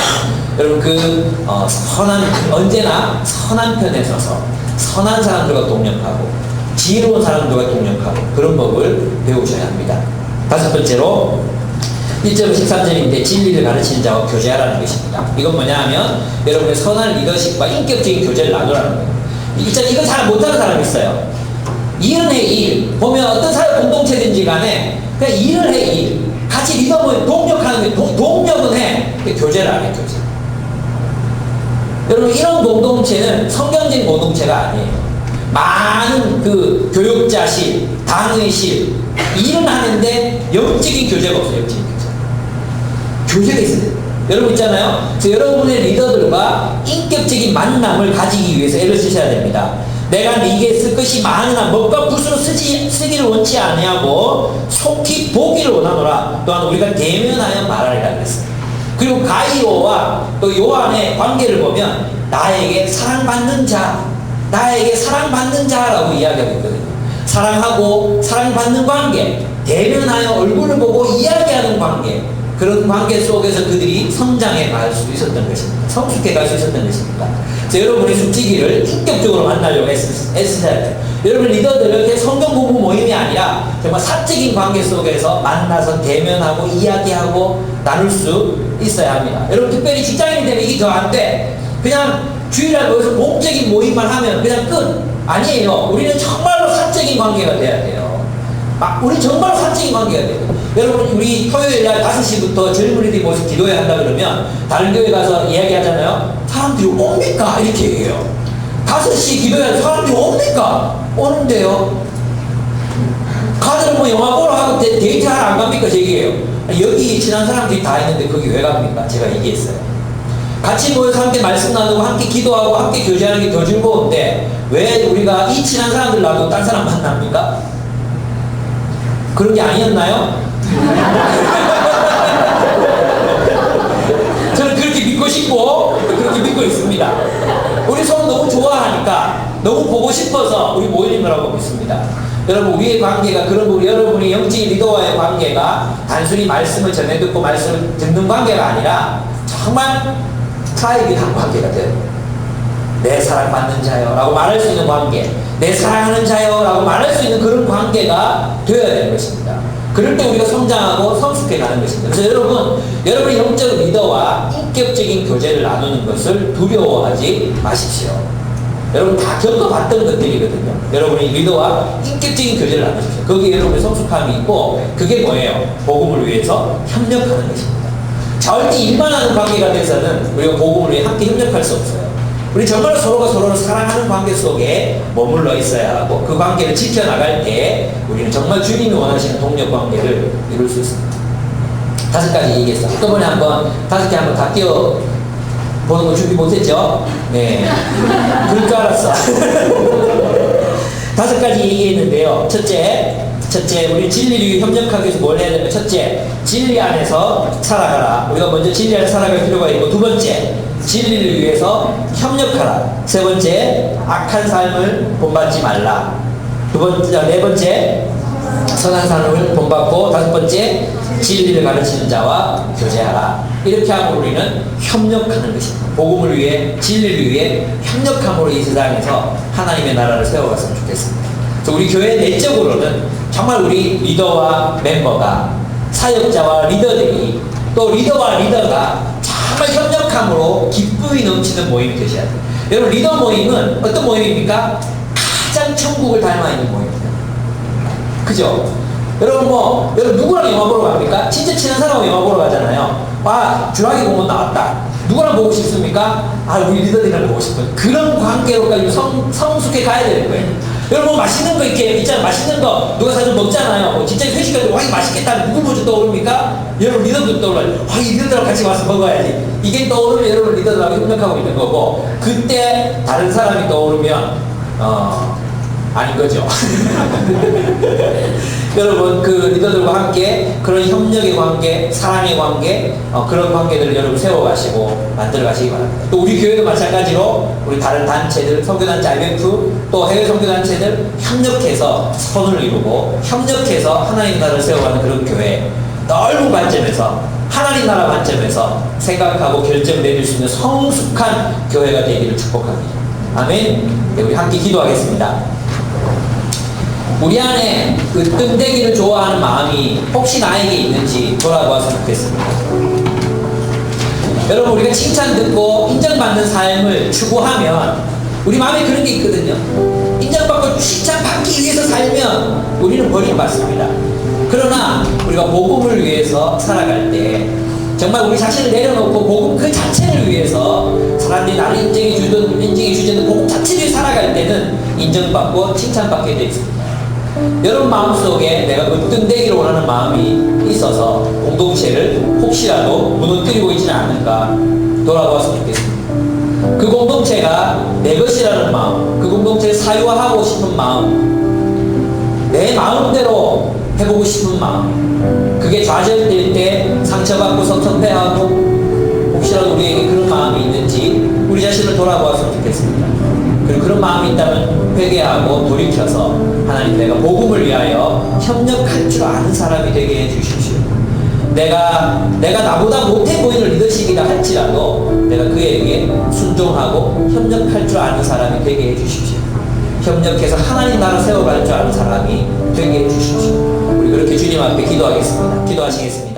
여러분 언제나 선한 편에 서서 선한 사람들과 동력하고 지혜로운 사람들과 동력하고 그런 법을 배우셔야 합니다. 다섯 번째로 1절 13절인데 진리를 가르치는 자와 교제하라는 것입니다. 이건 뭐냐 하면 여러분의 선한 리더십과 인격적인 교제를 나누라는 거예요. 이거 잘 못하는 사람이 있어요. 일은 해, 일. 보면 어떤 사회 공동체든지 간에 그냥 일을 해, 일. 같이 리더 모임, 동력하는 게, 동력은 해. 교제를 안 해, 교제. 여러분, 이런 공동체는 성경적인 공동체가 아니에요. 많은 그 교육자실, 당의실, 일은 하는데 영적인 교제가 없어요, 영적인 교제. 교제가 있어요. 여러분 있잖아요. 그래서 여러분의 리더들과 인격적인 만남을 가지기 위해서 애를 쓰셔야 됩니다. 내가 네게 쓸 것이 많으나 먹과 붓으로 쓰기를 원치 아니하고 속히 보기를 원하노라. 또한 우리가 대면하여 말하리라 그랬어요. 그리고 가이오와 또 요한의 관계를 보면 나에게 사랑받는 자라고 이야기하고 있거든요. 사랑하고 사랑받는 관계, 대면하여 얼굴을 보고 이야기하는 관계, 그런 관계 속에서 그들이 성장해 갈 수 있었던 것입니다. 성숙해 갈 수 있었던 것입니다. 그래서 여러분의 숙지기를 인격적으로 만나려고 애쓰셔야 돼요. 여러분 리더들은 그냥 성경 공부 모임이 아니라 정말 사적인 관계 속에서 만나서 대면하고 이야기하고 나눌 수 있어야 합니다. 여러분 특별히 직장인이 되면 이게 더 안 돼. 그냥 주일날 모여서 공적인 모임만 하면 그냥 끝. 아니에요. 우리는 정말로 사적인 관계가 돼야 돼요. 우리 정말로 사적인 관계가 돼요. 여러분 우리 토요일날 5시부터 젊은이들이 모여서 기도해야 한다 그러면 다른 교회 가서 이야기하잖아요. 사람들이 옵니까? 이렇게 얘기해요. 5시 기도해야 사람들이 옵니까? 오는데요. 가들은 뭐 영화 보러 하고 데이트하러 안 갑니까? 제 얘기예요. 여기 친한 사람들이 다 있는데 거기 왜 갑니까? 제가 얘기했어요. 같이 모여서 함께 말씀 나누고 함께 기도하고 함께 교제하는 게 더 즐거운데 왜 우리가 이 친한 사람들 놔두고 딴 사람 만납니까? 그런 게 아니었나요? 저는 그렇게 믿고 싶고 그렇게 믿고 있습니다. 우리 서로 너무 좋아하니까 너무 보고 싶어서 우리 모이는 거라고 믿습니다. 여러분 우리의 관계가 그런 여러분이 영적인 리더와의 관계가 단순히 말씀을 전해 듣고 말씀을 듣는 관계가 아니라 정말 프라이빗한 관계가 돼요. 내 사랑받는 자요 라고 말할 수 있는 관계, 내 사랑하는 자요 라고 말할 수 있는 그런 관계가 되어야 되는 것입니다. 그럴 때 우리가 성장하고 성숙해 가는 것입니다. 그래서 여러분이 영적 리더와 인격적인 교제를 나누는 것을 두려워하지 마십시오. 여러분 다 겪어봤던 것들이거든요. 여러분이 리더와 인격적인 교제를 나누십시오. 거기에 여러분의 성숙함이 있고, 그게 뭐예요? 복음을 위해서 협력하는 것입니다. 절대 일만 하는 관계가 돼서는 우리가 복음을 위해 함께 협력할 수 없어요. 우리 정말 서로가 서로를 사랑하는 관계 속에 머물러 있어야 하고, 그 관계를 지켜나갈 때 우리는 정말 주님이 원하시는 동력 관계를 이룰 수 있습니다. 5가지 얘기했어요. 한꺼번에 한번 5개 한번 다 끼워 보는 거 준비 못했죠? 네. 그럴 줄 알았어. 5가지 얘기했는데요. 첫째, 우리 진리를 위해 협력하기 위해서 뭘 해야 되냐면, 첫째, 진리 안에서 살아가라. 우리가 먼저 진리 안에서 살아갈 필요가 있고, 두 번째, 진리를 위해서 협력하라. 세 번째, 악한 삶을 본받지 말라. 네 번째, 선한 삶을 본받고, 5번째, 진리를 가르치는 자와 교제하라. 이렇게 하고 우리는 협력하는 것입니다. 복음을 위해, 진리를 위해 협력함으로 이 세상에서 하나님의 나라를 세워갔으면 좋겠습니다. 그래서 우리 교회 내적으로는 정말 우리 리더와 멤버가, 사역자와 리더들이, 또 리더와 리더가 정말 협력함으로 기쁨이 넘치는 모임이 되셔야 돼요. 여러분, 리더 모임은 어떤 모임입니까? 가장 천국을 닮아 있는 모임입니다. 그죠? 여러분 누구랑 영화 보러 갑니까? 진짜 친한 사람하고 영화 보러 가잖아요. 주라기 공원 나왔다. 누구랑 보고 싶습니까? 우리 리더들이랑 보고 싶어요. 그런 관계로까지 성숙해 가야 되는 거예요. 여러분, 맛있는 거 있잖아요. 맛있는 거 누가 사서 먹잖아요. 진짜 회식할 때 이거 맛있겠다. 누구 먼저 떠오릅니까? 여러분 리더들 떠올라요. 이 리더들하고 같이 와서 먹어야지. 이게 떠오르면 여러분 리더들하고 협력하고 있는 거고, 그때 다른 사람이 떠오르면 아닌 거죠. 여러분, 그 리더들과 함께 그런 협력의 관계, 사랑의 관계, 그런 관계들을 여러분 세워가시고 만들어 가시기 바랍니다. 또 우리 교회도 마찬가지로 우리 다른 단체들, 선교단체 IMF, 또 해외 선교단체들 협력해서 선을 이루고 협력해서 하나님 나라를 세워가는 그런 교회, 넓은 관점에서, 하나님 나라 관점에서 생각하고 결정 내릴 수 있는 성숙한 교회가 되기를 축복합니다. 아멘. 네, 우리 함께 기도하겠습니다. 우리 안에 그 뜸대기를 좋아하는 마음이 혹시 나에게 있는지 돌아보았으면 좋겠습니다. 여러분, 우리가 칭찬 듣고 인정받는 삶을 추구하면 우리 마음에 그런 게 있거든요. 인정받고 칭찬받기 위해서 살면 우리는 버림받습니다. 그러나 우리가 복음을 위해서 살아갈 때 정말 우리 자신을 내려놓고 복음 그 자체를 위해서 사람들이 나를 인정해 주든 복음 자체를 위해 살아갈 때는 인정받고 칭찬받게 되어 있습니다. 여러분 마음속에 내가 으뜸되기를 원하는 마음이 있어서 공동체를 혹시라도 무너뜨리고 있지는 않을까 돌아보았으면 좋겠습니다. 그 공동체가 내 것이라는 마음, 그 공동체를 사유화하고 싶은 마음, 내 마음대로 해보고 싶은 마음, 그게 좌절될 때 상처받고 섭섭해하고 혹시라도 우리에게 그런 마음이 있는지 우리 자신을 돌아보았으면 좋겠습니다. 그리고 그런 마음이 있다면 회개하고 돌이켜서 하나님, 내가 복음을 위하여 협력할 줄 아는 사람이 되게 해주십시오. 내가 나보다 못해 보이는 리더십이다 할지라도 내가 그에게 순종하고 협력할 줄 아는 사람이 되게 해주십시오. 협력해서 하나님 나라 세워갈 줄 아는 사람이 되게 해주십시오. 우리 그렇게 주님 앞에 기도하겠습니다. 기도하시겠습니다.